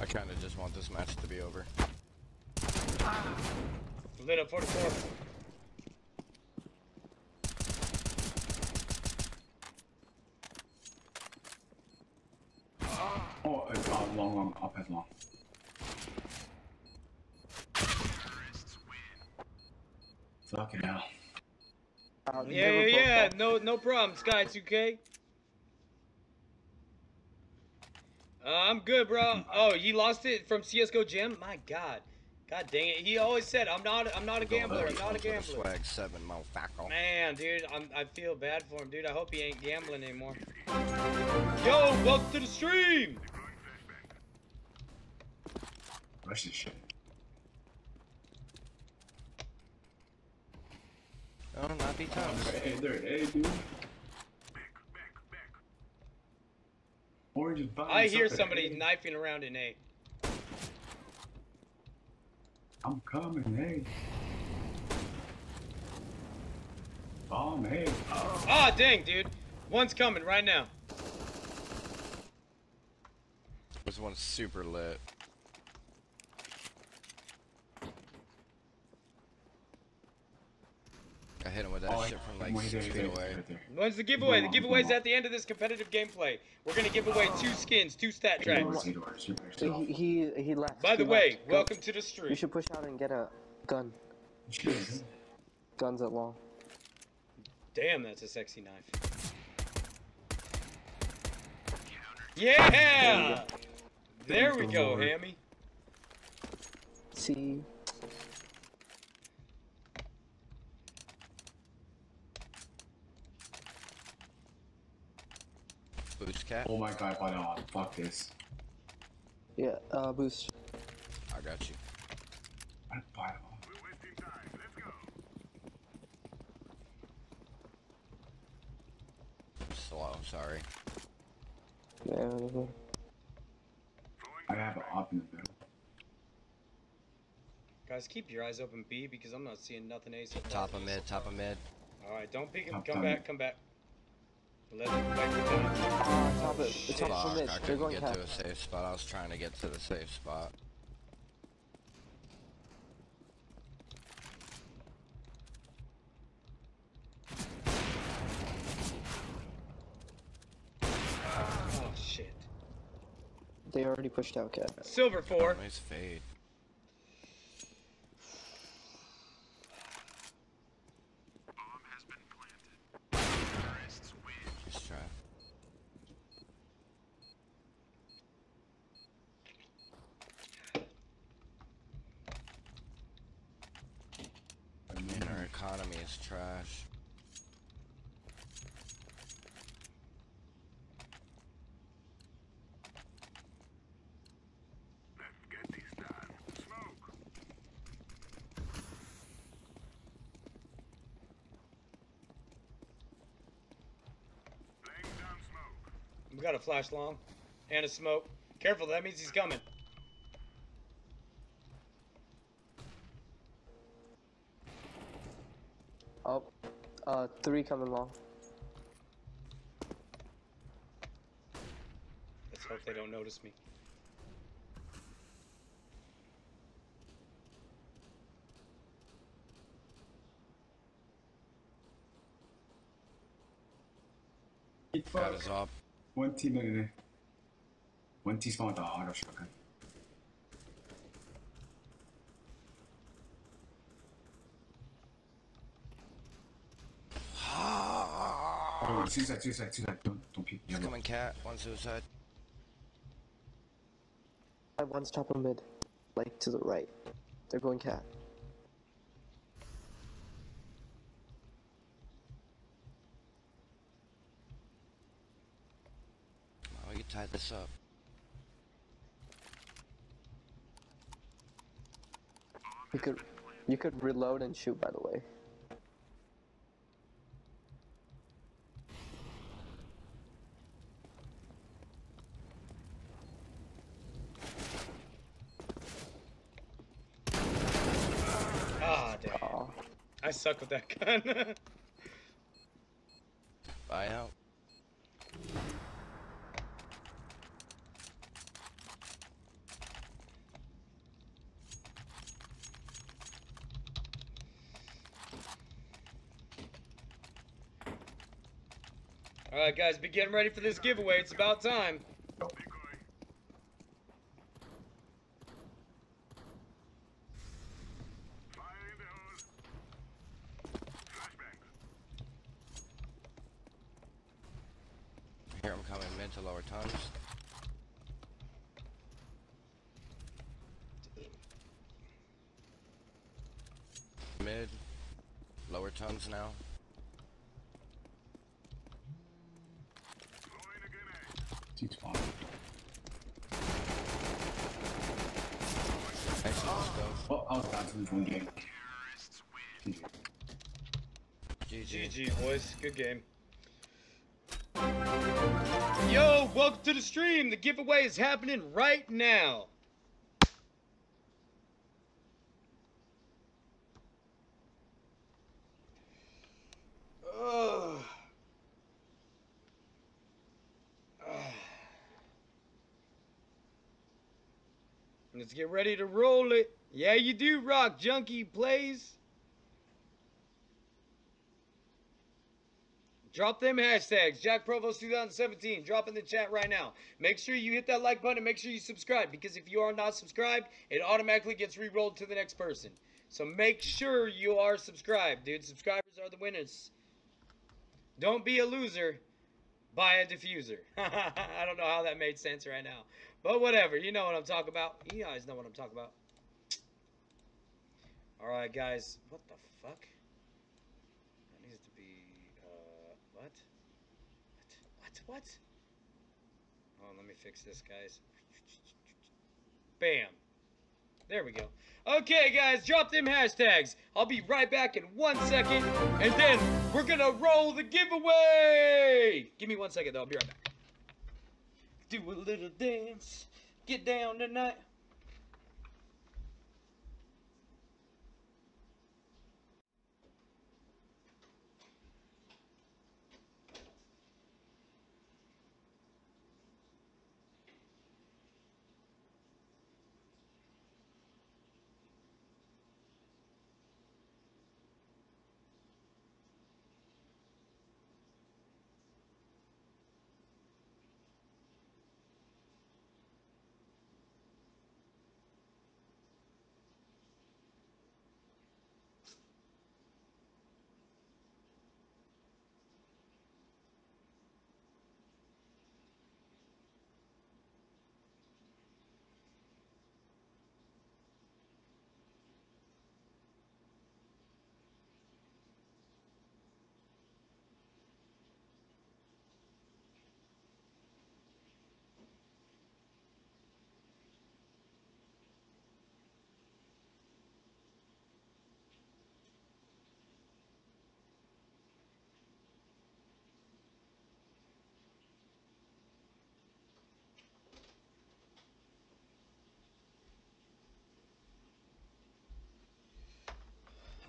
I kinda just want this match to be over. Lit up 44. Oh, long, up as long. Fucking hell. Yeah. No problem, Sky 2K. I'm good, bro. Oh, he lost it from CS:GO Gym. My God, God dang it. He always said, "I'm not a gambler. I'm not a gambler." Swag 7, motherfucker. Man, dude, I feel bad for him, dude. I hope he ain't gambling anymore. Yo, welcome to the stream. Rush this shit. Oh, not be tough. Hey, there, hey, dude. Orange is buying I hear something, somebody hey. knifing around in A. I'm coming, hey. Bomb, hey. Ah, dang, dude. One's coming right now. This one's super lit. I hit him with that shit from like 6 feet away. When's the giveaway? The giveaway's at the end of this competitive gameplay. We're gonna give away 2 skins, 2 stat tracks. He left. By the he way, left. Go. welcome to the stream. You should push out and get a gun. Guns at long. Damn, that's a sexy knife. Yeah! There we go, Hammy. See. Boost cat. Oh my god, why not? Fuck this. Yeah, boost. I got you. I'd buy it all. Slow, sorry. Yeah. I have an op in the middle. Guys, keep your eyes open B because I'm not seeing nothing A so far. Top of mid, top of mid. Alright, don't peek him. Top Come down. back, come back. Let him back to down. Top it. The top of Fuck, mid. I They're couldn't going get top. to a safe spot. I was trying to get to the safe spot. Oh, shit. They already pushed out cat. Silver 4. Nice fade. Just try. enemy is trash. Let's get this done. Smoke. Laying down smoke. We got a flash long and a smoke. Careful, that means he's coming. Oh, 3 coming long. Let's hope they don't notice me. Got his op. One team in there. One team spawned the auto shotgun. Oh, suicide. Don't peek. He's coming cat. One suicide. One's top of mid, like to the right. They're going cat. Oh, you tied this up. You could reload and shoot, by the way. Ah, damn. Aw. I suck with that gun. Buy out. Alright, guys, be getting ready for this giveaway. It's about time. Decoy. Fire in the hole. Flashbang. Here I'm coming mid to lower tons. Mid. Lower tons now. Throwing a grenade. Team spawn. Nice, let's go. Oh, I was down to lose one game. GG. GG, boys. Good game. Yo, welcome to the stream. The giveaway is happening right now. Ugh. Let's get ready to roll it. Yeah, you do, Rock Junkie plays. Drop them hashtags. Jack Provost 2017. Drop in the chat right now. Make sure you hit that like button and make sure you subscribe, because if you are not subscribed, it automatically gets re-rolled to the next person. So make sure you are subscribed, dude. Subscribers are the winners. Don't be a loser. Buy a diffuser. I don't know how that made sense right now. But whatever. You know what I'm talking about. You guys know what I'm talking about. Alright, guys. What the fuck? That needs to be... What? What? Oh, let me fix this, guys. Bam. There we go. Okay, guys, drop them hashtags. I'll be right back in 1 second, and then we're gonna roll the giveaway. Give me 1 second, though. I'll be right back. Do a little dance. Get down tonight.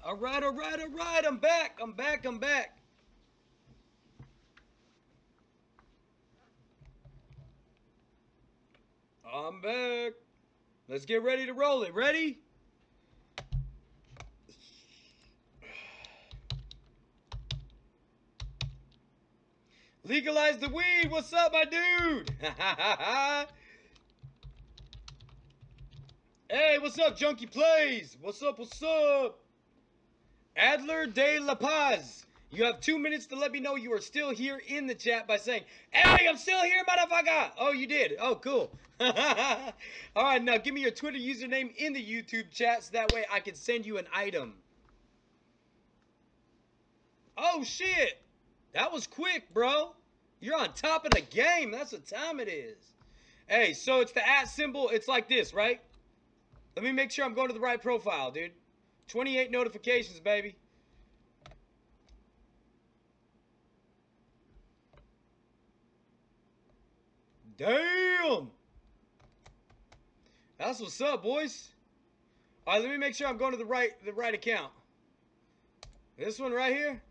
All right, all right, all right. I'm back. I'm back. I'm back. I'm back. Let's get ready to roll it. Ready? Legalize the weed. What's up, my dude? Hey, what's up, Junkie Plays? What's up? What's up? Adler de La Paz. You have 2 minutes to let me know you are still here in the chat by saying, "Hey, I'm still here, motherfucker." Oh, you did. Oh, cool. All right, now give me your Twitter username in the YouTube chat so that way I can send you an item. Oh, shit. That was quick, bro. You're on top of the game. That's what time it is. Hey, so it's the @ symbol. It's like this, right? Let me make sure I'm going to the right profile, dude. 28 notifications, baby. Damn. That's what's up, boys. All right, let me make sure I'm going to the right account. This one right here.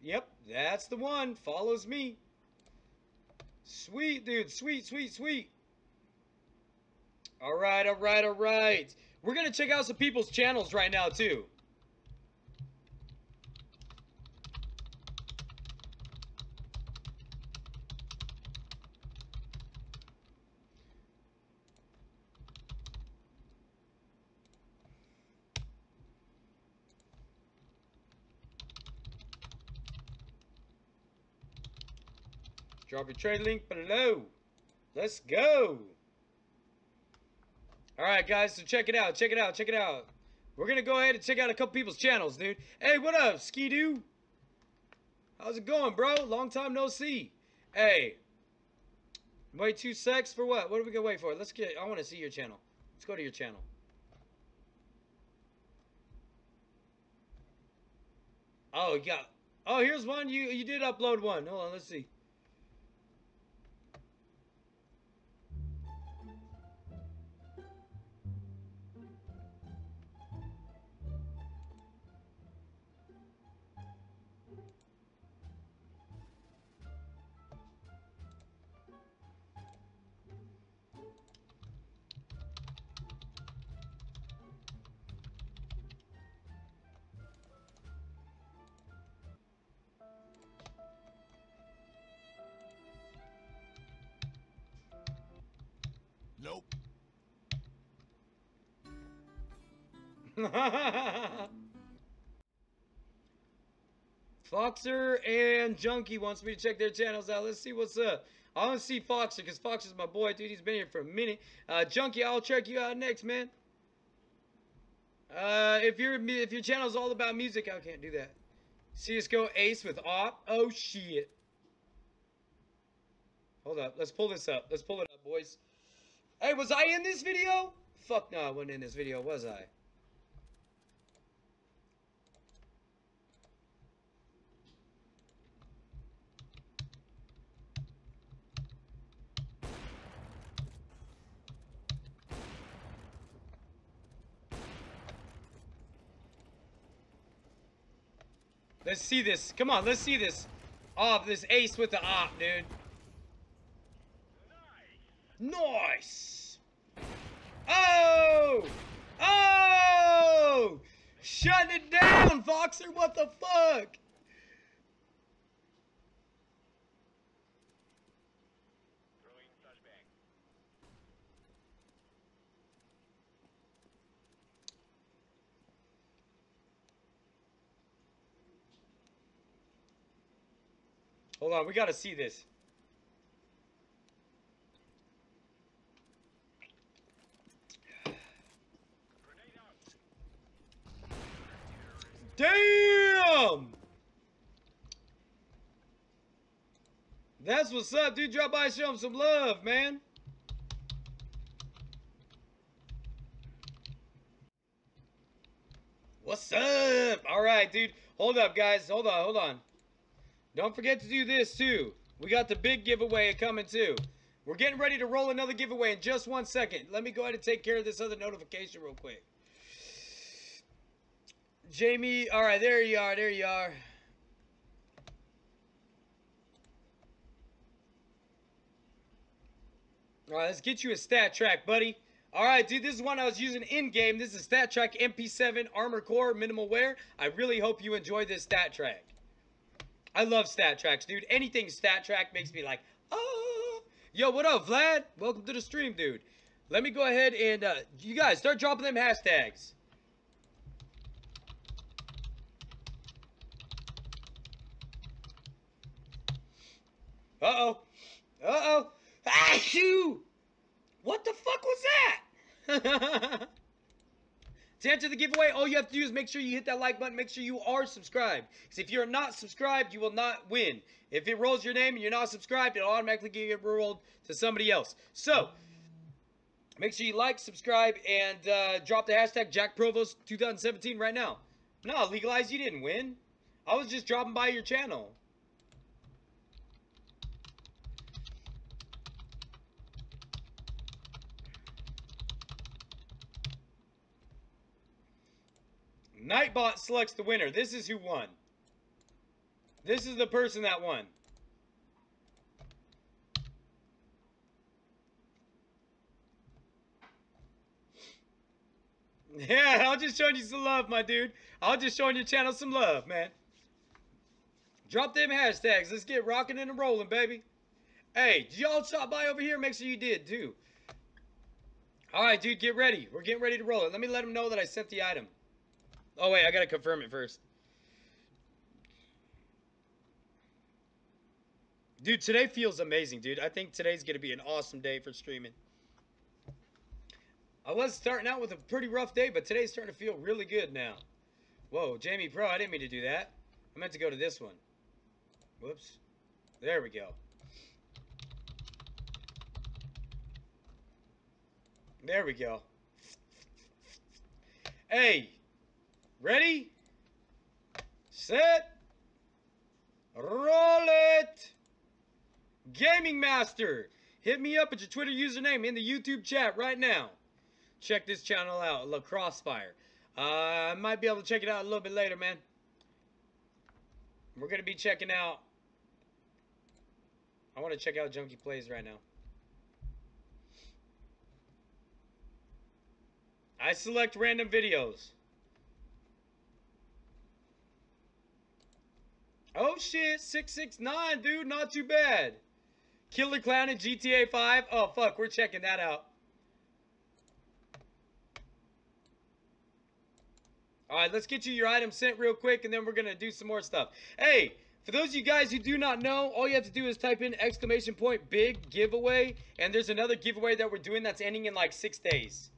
Yep, that's the one. Follows me. Sweet, dude. Sweet, sweet, sweet. All right, all right, all right. We're going to check out some people's channels right now, too. Drop your trade link below. Let's go. All right, guys, so check it out. Check it out. Check it out. We're going to go ahead and check out a couple people's channels, dude. Hey, what up, Ski-Doo? How's it going, bro? Long time no see. Hey. Wait 2 secs for what? What are we going to wait for? I want to see your channel. Let's go to your channel. Oh, yeah. Oh, here's one. You did upload one. Hold on, let's see. Nope. Foxer and Junkie wants me to check their channels out. Let's see what's up. I want to see Foxer because Foxer's my boy, dude. He's been here for a minute. Junkie, I'll check you out next, man. If your channel's all about music, I can't do that. CSGO Ace with Op. Oh shit. Hold up. Let's pull this up. Let's pull it up, boys. Hey, was I in this video? Fuck no, I wasn't in this video, was I? Let's see this. Come on, let's see this. Oh, this ace with the op, dude. Nice. Oh! Oh! Shut it down, Foxer. What the fuck? Hold on, we gotta see this. Damn! That's what's up, dude. Drop by, show him some love, man. What's up? All right, dude. Hold up, guys. Hold on. Don't forget to do this, too. We got the big giveaway coming, too. We're getting ready to roll another giveaway in just 1 second. Let me go ahead and take care of this other notification real quick. Jamie, all right, there you are, there you are. All right, let's get you a stat track, buddy. All right, dude, this is one I was using in-game. This is Stat Track MP7 Armor Core Minimal Wear. I really hope you enjoy this stat track. I love stat tracks, dude. Anything stat track makes me like, oh. Yo, what up, Vlad? Welcome to the stream, dude. Let me go ahead and, you guys, start dropping them hashtags. Uh-oh. Uh-oh. Ah, shoo! What the fuck was that? To enter the giveaway, all you have to do is make sure you hit that like button. Make sure you are subscribed. Because if you're not subscribed, you will not win. If it rolls your name and you're not subscribed, it'll automatically get rolled to somebody else. So, make sure you like, subscribe, and drop the hashtag JackProvost2017 right now. No, Legalize, you didn't win. I was just dropping by your channel. Nightbot selects the winner. This is who won. This is the person that won. Yeah, I'll just showing you some love, my dude. I'll just showing your channel some love, man. Drop them hashtags. Let's get rocking and rolling, baby. Hey, did y'all stop by over here? Make sure you did, too. All right, dude, get ready. We're getting ready to roll it. Let me let them know that I sent the item. Oh, wait, I gotta confirm it first. Dude, today feels amazing, dude. I think today's gonna be an awesome day for streaming. I was starting out with a pretty rough day, but today's starting to feel really good now. Whoa, Jamie Pro, I didn't mean to do that. I meant to go to this one. Whoops. There we go. There we go. Hey. Ready? Set. Roll it. Gaming Master. Hit me up at your Twitter username in the YouTube chat right now. Check this channel out, Crossfire. I might be able to check it out a little bit later, man. We're going to be checking out... I want to check out Junkie Plays right now. I select random videos. Oh shit, 669, dude, not too bad. Killer Clown in GTA 5. Oh fuck, we're checking that out. Alright, let's get you your item sent real quick and then we're gonna do some more stuff. Hey, for those of you guys who do not know, all you have to do is type in !big giveaway, and there's another giveaway that we're doing that's ending in like 6 days.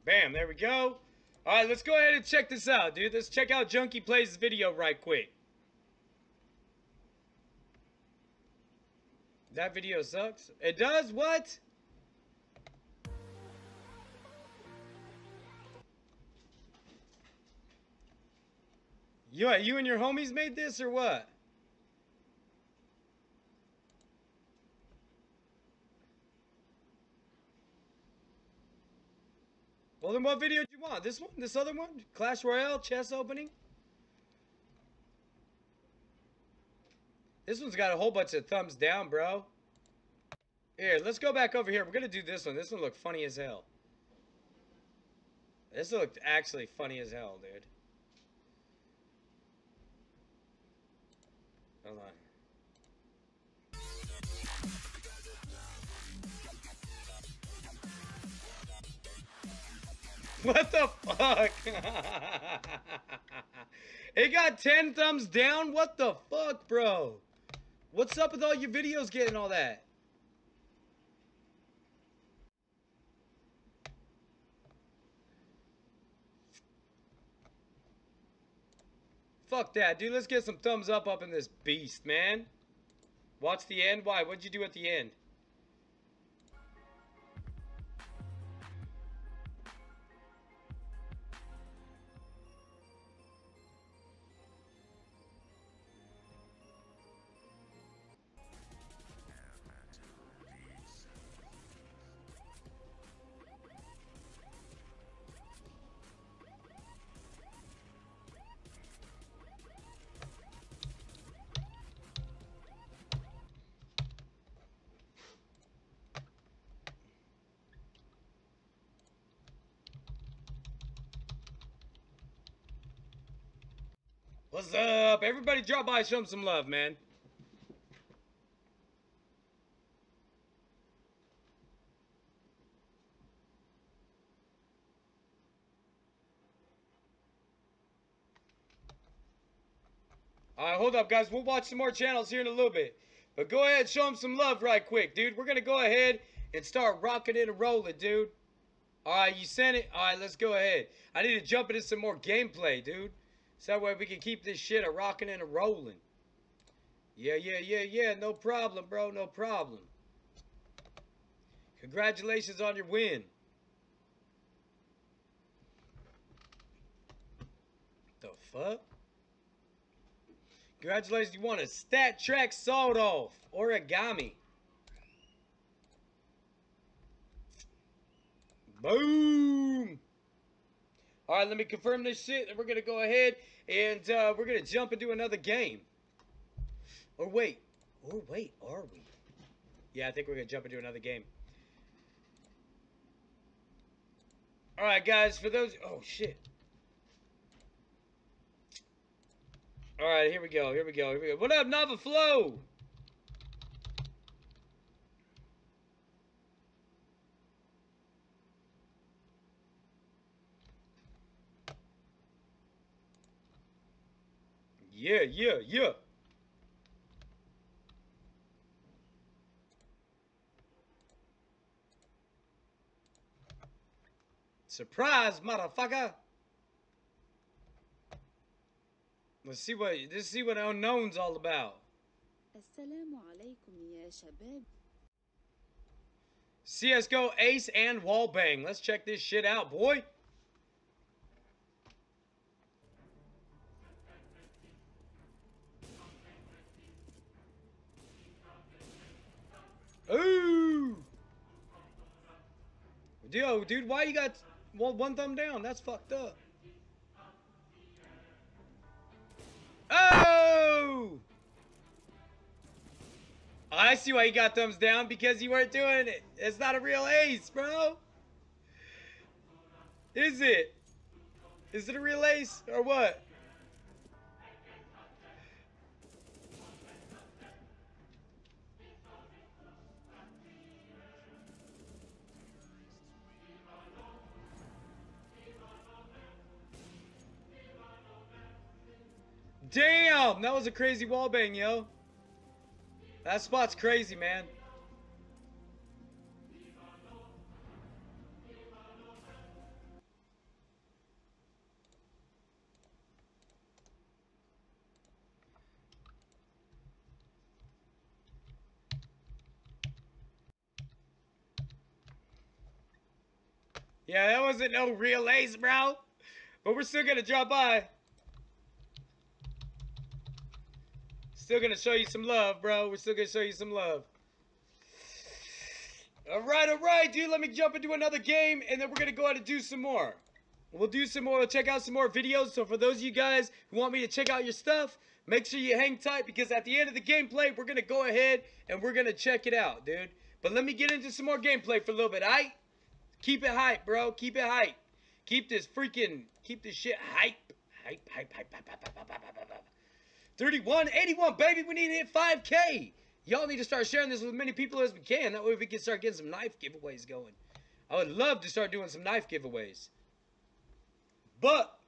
Bam, there we go. Alright, let's go ahead and check this out, dude. Let's check out Junkie Plays' video right quick. That video sucks. It does? What? You and your homies made this or what? Well, then what video do you want? This one? This other one? Clash Royale? Chess opening? This one's got a whole bunch of thumbs down, bro. Here, let's go back over here. We're going to do this one. This one looked funny as hell. This looked actually funny as hell, dude. Hold on. What the fuck? It got 10 thumbs down? What the fuck, bro? What's up with all your videos getting all that? Fuck that, dude. Let's get some thumbs up in this beast, man. Watch the end. Why? What'd you do at the end? What's up? Everybody drop by, show them some love, man. Alright, hold up, guys. We'll watch some more channels here in a little bit. But go ahead, show them some love right quick, dude. We're going to go ahead and start rocking it and rolling, dude. Alright, you sent it? Alright, let's go ahead. I need to jump into some more gameplay, dude. So that way we can keep this shit a rocking and a rolling. Yeah. No problem, bro. No problem. Congratulations on your win. The fuck? Congratulations, you won a Stat Track Sawed Off Origami. Boom! Alright, let me confirm this shit, and we're gonna go ahead and we're gonna jump into another game. Or wait, are we? Yeah, I think we're gonna jump into another game. Alright, guys, for those... Oh, shit. Alright, here we go. What up, Nava Flow? Yeah. Surprise, motherfucker! Let's see what Unknown's all about. السلام عليكم يا شباب. CSGO Ace and Wallbang. Let's check this shit out, boy. Ooh! Yo, dude, why you got one thumb down? That's fucked up. Oh! I see why you got thumbs down, because you weren't doing it. It's not a real ace, bro. Is it? Is it a real ace or what? Damn, that was a crazy wallbang, yo. That spot's crazy, man. Yeah, that wasn't no real ace, bro. But we're still gonna drop by. Still gonna show you some love, bro. We're still gonna show you some love. Alright, dude. Let me jump into another game, and then we're gonna go ahead and do some more. We'll do some more. We'll check out some more videos. So for those of you guys who want me to check out your stuff, make sure you hang tight, because at the end of the gameplay, we're gonna go ahead and we're gonna check it out, dude. But let me get into some more gameplay for a little bit, alright? Keep it hype, bro. Keep it hype. Keep this shit hype. Hype. 3181, baby. We need to hit 5K. Y'all need to start sharing this with as many people as we can. That way we can start getting some knife giveaways going. I would love to start doing some knife giveaways. But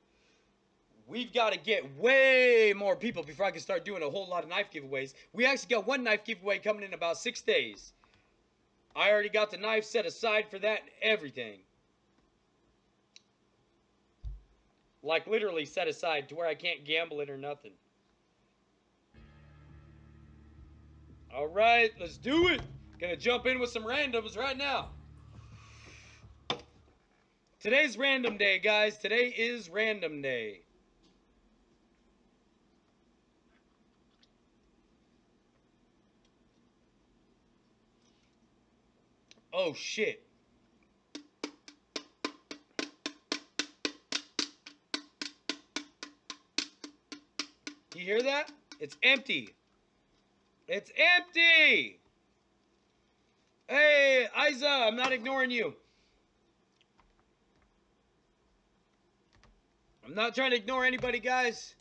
we've got to get way more people before I can start doing a whole lot of knife giveaways. We actually got one knife giveaway coming in about 6 days. I already got the knife set aside for that and everything. Like, literally set aside to where I can't gamble it or nothing. Alright, let's do it. Gonna jump in with some randoms right now. Today's random day, guys. Today is random day. Oh, shit. You hear that? It's empty. It's empty! Hey, Isa, I'm not ignoring you. I'm not trying to ignore anybody, guys.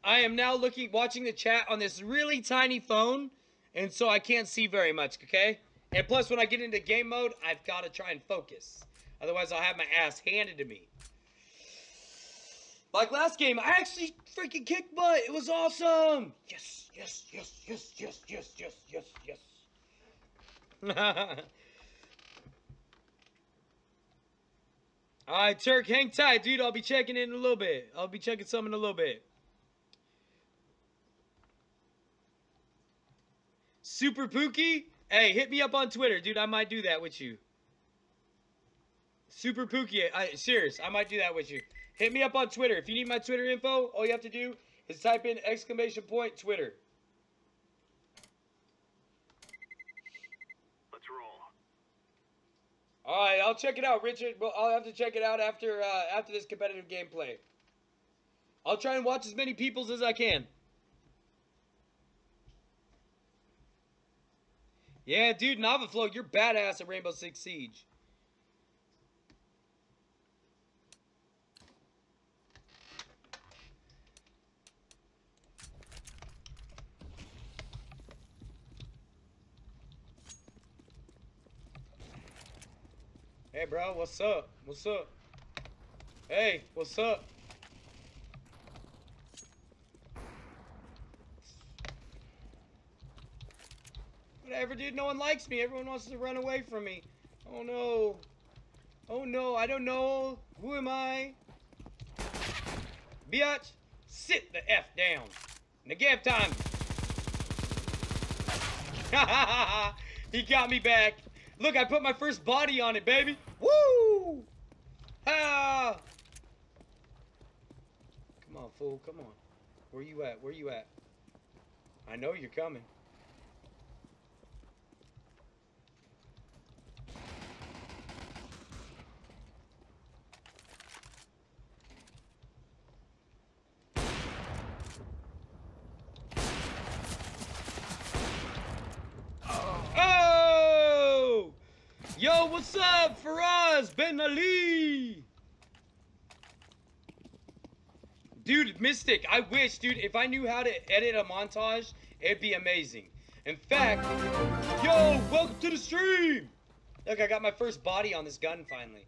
I am now watching the chat on this really tiny phone, and so I can't see very much, okay? And plus, when I get into game mode, I've got to try and focus. Otherwise, I'll have my ass handed to me. Like last game, I actually freaking kicked butt. It was awesome. Yes, yes, yes, yes, yes, yes, yes, yes, yes. Alright, Turk, hang tight, dude. I'll be checking in a little bit. I'll be checking some in a little bit. Super Pookie? Hey, hit me up on Twitter, dude. I might do that with you. Super Pookie. Serious, I might do that with you. Hit me up on Twitter. If you need my Twitter info, all you have to do is type in !Twitter. Let's roll. Alright, I'll check it out, Richard. Well, I'll have to check it out after this competitive gameplay. I'll try and watch as many people's as I can. Yeah, dude, Navaflow, you're badass at Rainbow Six Siege. Hey, bro, what's up? What's up? Hey, what's up? Whatever, dude. No one likes me. Everyone wants to run away from me. Oh, no. Oh, no. I don't know. Who am I? Biatch, sit the F down. Negev time. He got me back. Look, I put my first body on it, baby. Woo! Ah! Come on, fool. Come on. Where you at? Where you at? I know you're coming. Oh! Yo, what's up, Faraz Ben Ali? Dude, Mystic, I wish, dude, if I knew how to edit a montage, it'd be amazing. In fact, yo, welcome to the stream! Look, I got my first body on this gun, finally.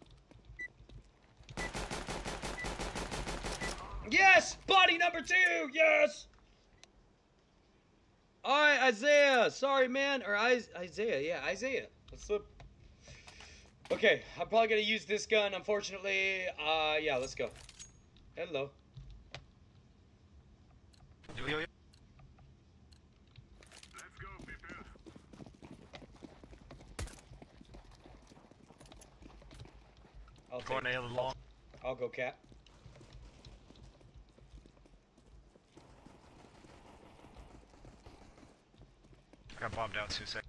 Yes! Body number 2! Yes! Alright, Isaiah. Sorry, man. Or Isaiah. Yeah, Isaiah. What's up? Okay, I'm probably going to use this gun, unfortunately. Yeah, let's go. Hello. Let's go, people. I'll go, Cap. I got bombed out 2 seconds.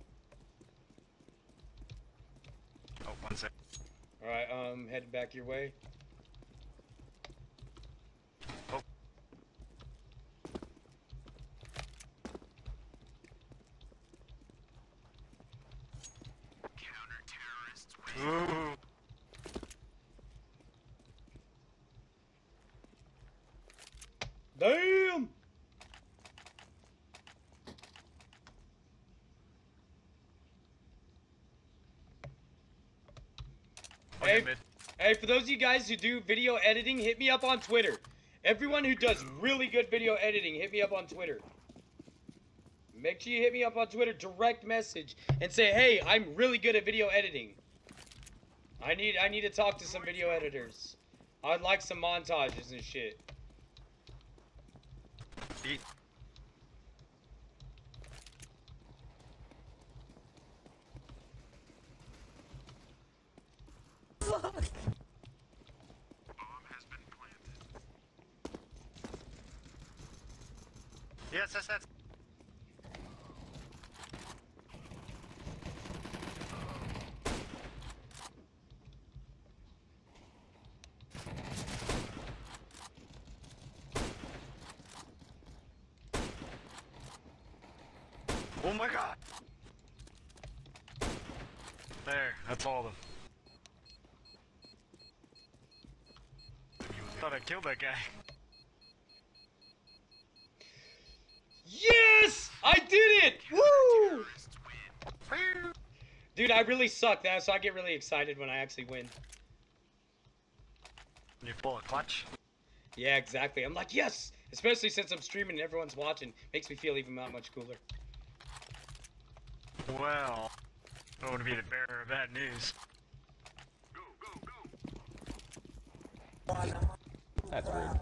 Oh, 1 sec. Alright, heading back your way. Oh. Counter-terrorists. Ooh. Damn! Hey, for those of you guys who do video editing, hit me up on Twitter. Everyone who does really good video editing, hit me up on Twitter. Make sure you hit me up on Twitter, direct message, and say, hey, I'm really good at video editing. I need to talk to some video editors. I'd like some montages and shit. Eat. Yes, yes, yes. Oh my god! There, that's all of them. Thought I killed that guy. Yes! I did it! Woo! Dude, I really suck that, so I get really excited when I actually win. You pull a clutch? Yeah, exactly. I'm like, yes! Especially since I'm streaming and everyone's watching. Makes me feel even that much cooler. Well, I don't want to be the bearer of bad news. That's rude.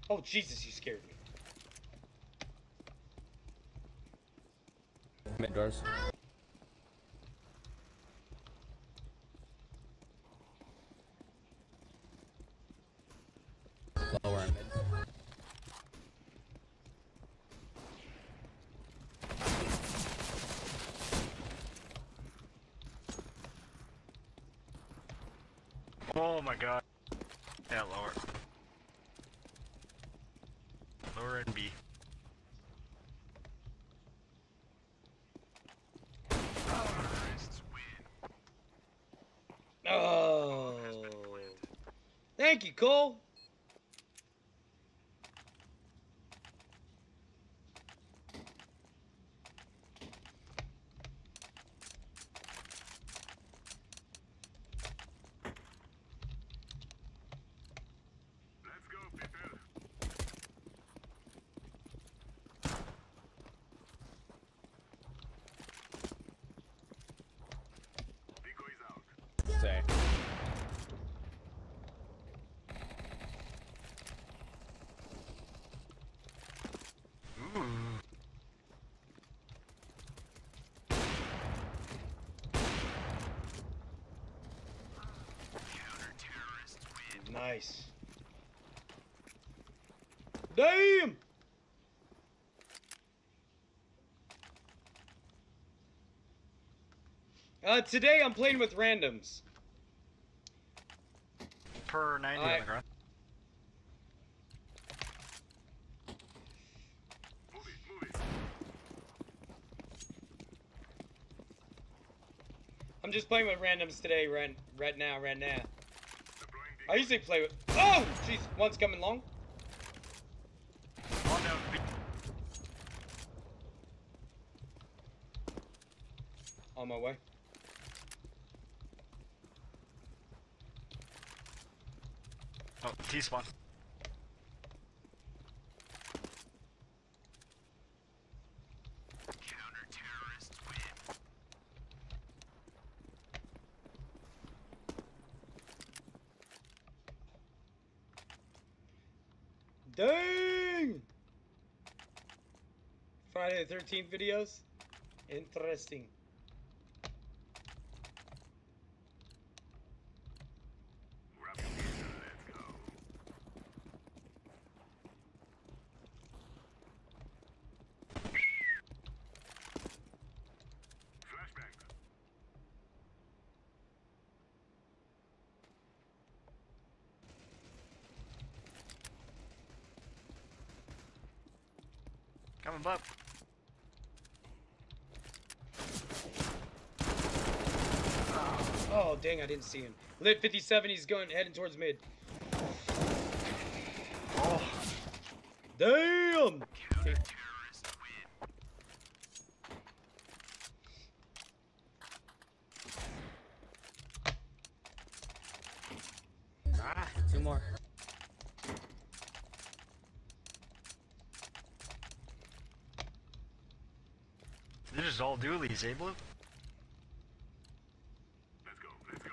Oh, Jesus, you scared me. Mid doors. Lower and mid. Oh my god. Yeah, lower. Lower and B. Oh. Thank you, Cole. Let's go, people. Decoys out. Say. Ooh. Nice. Damn! Today I'm playing with randoms. Per 90 on the ground. I'm just playing with randoms today, right now. I usually play with... Oh! Jeez, one's coming long. On down B. On my way. Oh, T-spawn. Dang! Friday the 13th videos? Interesting. Coming up. Oh, dang, I didn't see him. Lit 57, he's heading towards mid. Oh. Damn! Ah, two more. just all dualies, eh, Blue? Let's go, let's go.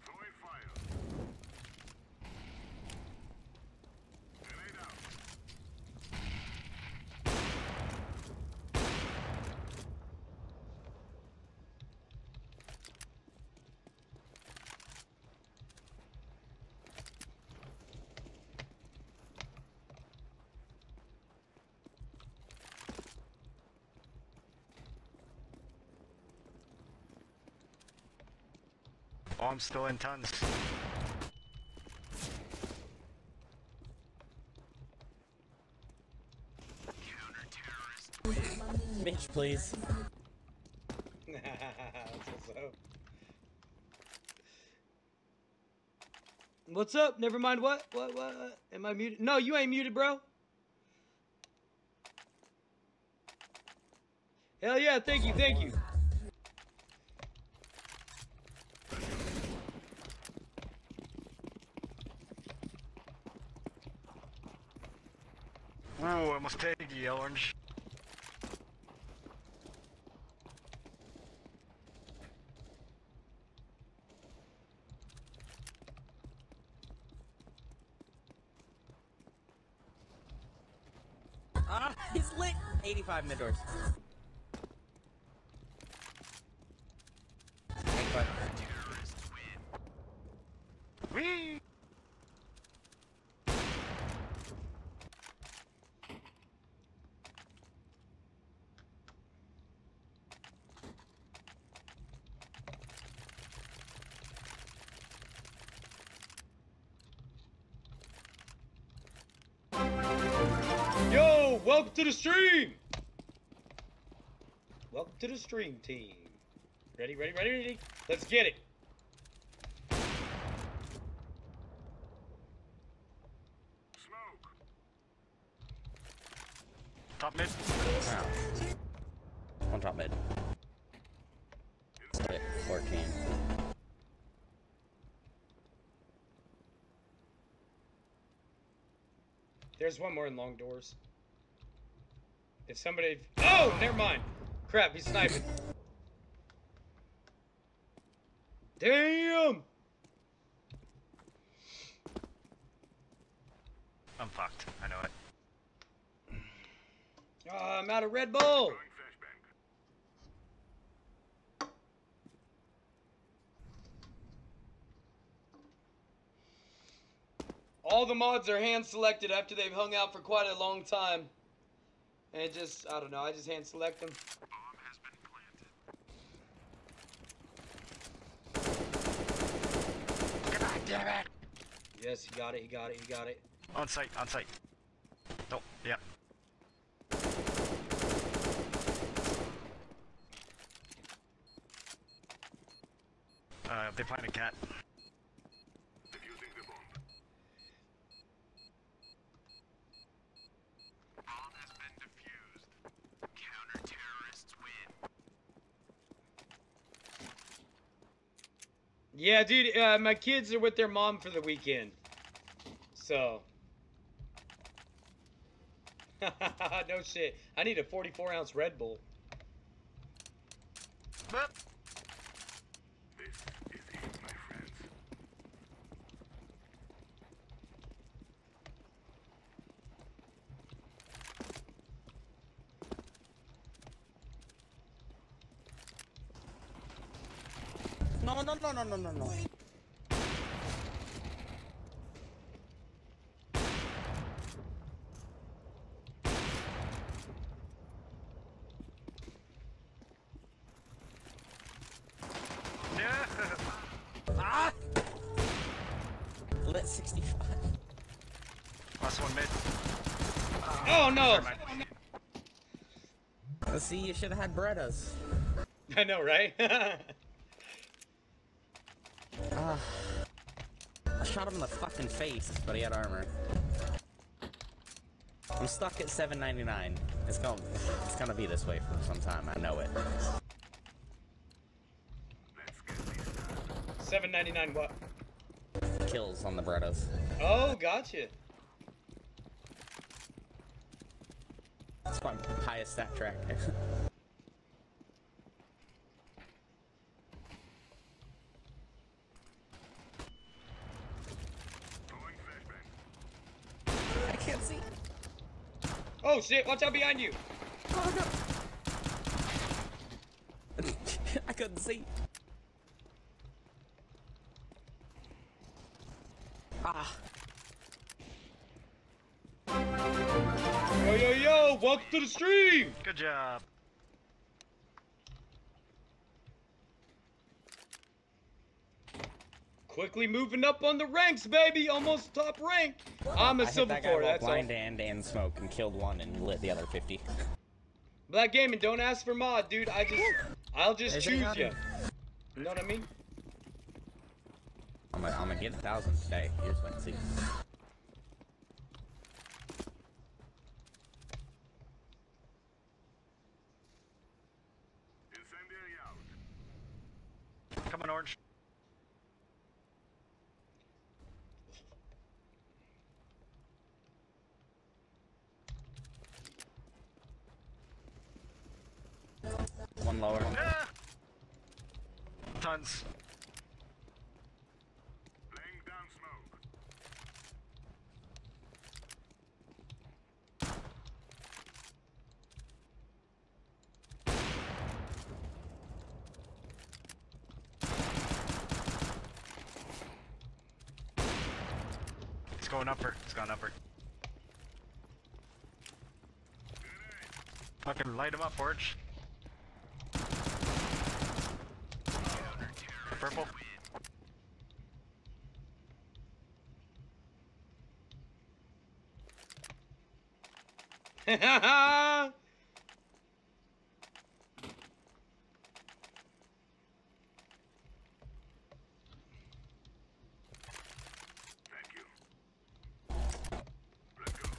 Throwing fire. Grenade out. Bomb's still in tons. Bitch, please. What's up? Never mind. What? What? Am I muted? No, you ain't muted, bro. Hell yeah! Thank you. Thank you. Ooh, I almost tagged you, Orange. Ah, he's lit. 85 mid doors. 85. Whee! Yo, welcome to the stream. Welcome to the stream, team. Ready, ready, ready, ready. Let's get it. Smoke. Top mid. Wow. One top mid. Split 14. There's one more in long doors. If somebody... Oh, never mind. Crap, he's sniping. Damn! I'm fucked. I know it. Oh, I'm out of Red Bull. Throwing flashbang. All the mods are hand selected after they've hung out for quite a long time. And it just, I don't know, I just hand select them. Bomb has been planted. God damn it! Yes, he got it, he got it, he got it. On site, on site. Oh, yeah. They planted a cat. Defusing the bomb. Bomb has been defused. Counter-terrorists win. Yeah, dude, my kids are with their mom for the weekend. So. No shit. I need a 44-ounce Red Bull. Boop. This is it, my friends. No, no, no, no, no, no, no. Yeah. Ah! Lit 65. Last one mid. Oh, no! Never mind. Let's see, you should have had Berettas. I know, right? I shot him in the fucking face, but he had armor. I'm stuck at 799. It's gonna be this way for some time. I know it. Let's get this done. $7.99 what? kills on the Berettas. Oh, gotcha. That's my highest stat track. I can't see. Oh shit, watch out behind you. Oh no. I couldn't see. Ah. Yo, yo, yo, welcome to the stream. Good job. Quickly moving up on the ranks, baby. Almost top rank. I'm a I hit silver that guy 4, while that's all. blind and smoke and killed one and lit the other 50. Black Gaming, don't ask for mod, dude. I'll just Is it choose not? you. You know what I mean? I'm gonna get 1,000 today. Here's what I see. Coming orange. One lower. Ah! Tons. Laying down smoke. It's going upper. It's going upper. Fucking light him up, Forge. Purple. Thank you. Let's go.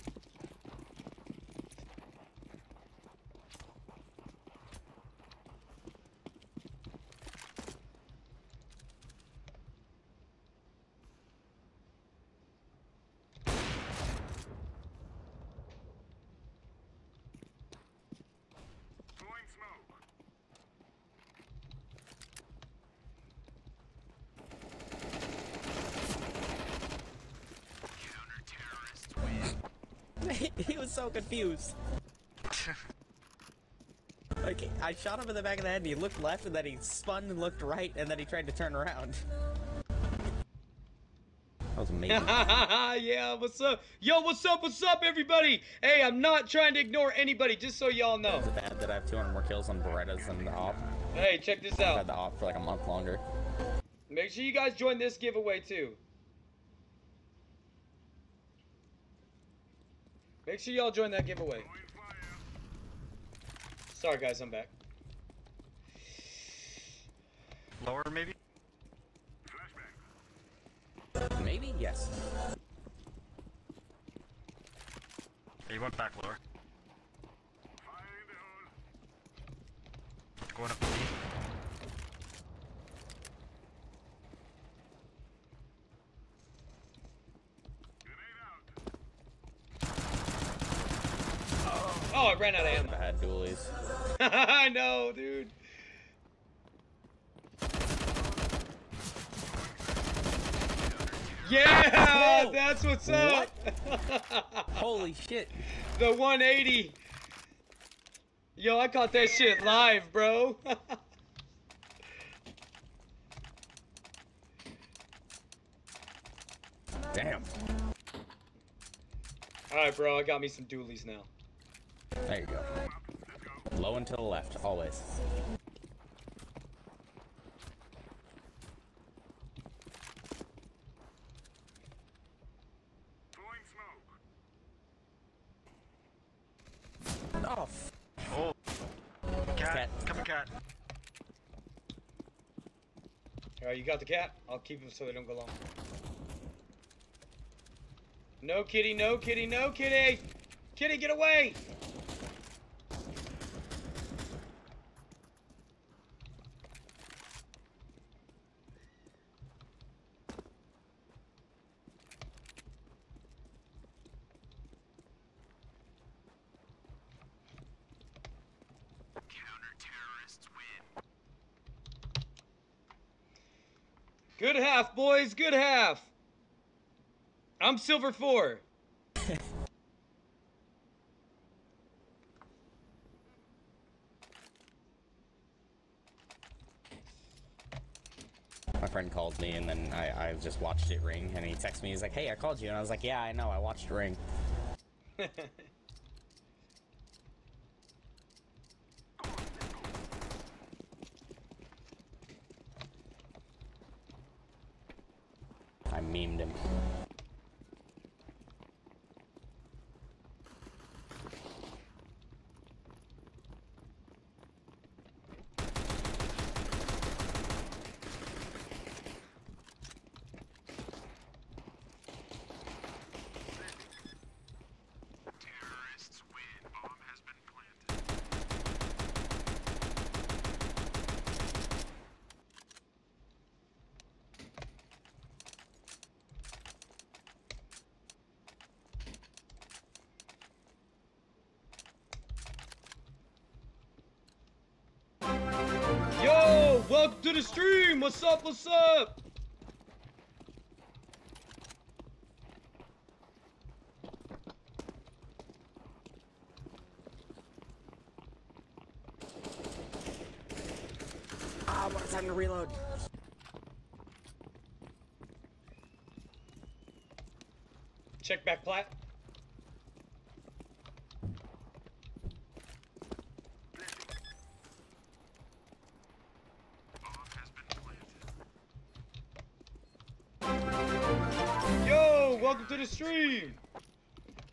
Throwing smoke. He was so confused. Like, I shot him in the back of the head and he looked left and then he spun and looked right and then he tried to turn around. That was amazing. Yeah, what's up? Yo, what's up, everybody? Hey, I'm not trying to ignore anybody, just so y'all know. Is it bad that I have 200 more kills on Berettas than the op? Hey, check this I've had out. the op for like a month longer. Make sure you guys join this giveaway, too. Make sure y'all join that giveaway. Throwing fire. Sorry, guys, I'm back. Lower, maybe? Flashbang. Maybe? Yes. He went back lower. Fire in the hole. Going up the D. Grenade out. Oh, I ran out of ammo. Bad dualies. I know, dude. Yeah, Whoa! that's what's up. Holy shit. The 180. Yo, I caught that shit live, bro. Damn. Alright, bro, I got me some dualies now. There you go. Low and to the left, always. Throwing smoke. Oh, Oh. Cat. Cat. Coming cat. Alright, you got the cat? I'll keep them so they don't go long. No kitty, no kitty, no kitty! Kitty, get away! Good half, boys. Good half. I'm silver 4. My friend called me, and then I just watched it ring, and he texted me. He's like, "Hey, I called you," and I was like, "Yeah, I know. I watched it ring." I memed him. Terrorists win. Bomb has been planted. Yo, welcome to the stream. What's up? What's up? Ah, what time to reload? Check back plat. Yo, welcome to the stream.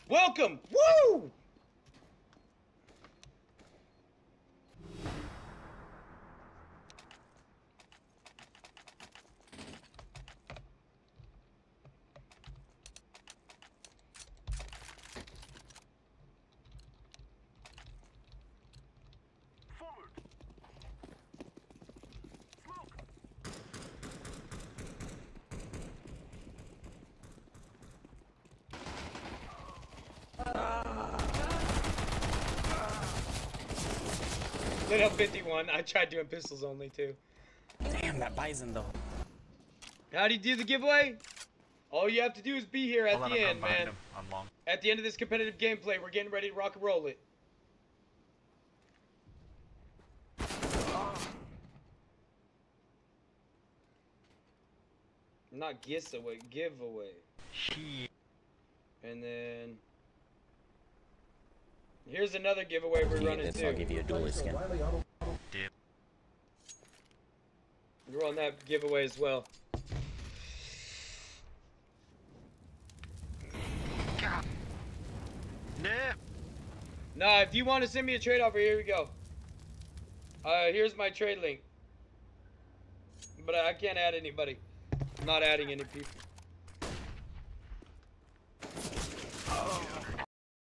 Welcome. Woo! Forward. Smoke. Lit up 51. I tried doing pistols only too. Damn, that Bison though. How do you do the giveaway? All you have to do is be here at Hold on, the I'm end, behind man. him. I'm long. At the end of this competitive gameplay, we're getting ready to rock and roll it. Not giveaway, giveaway. And then here's another giveaway we're running This, too. I'll give you a duelist skin. Dip. We're on that giveaway as well. Nah. Nah, if you want to send me a trade offer, here we go. Here's my trade link. But I can't add anybody. I'm not adding any people.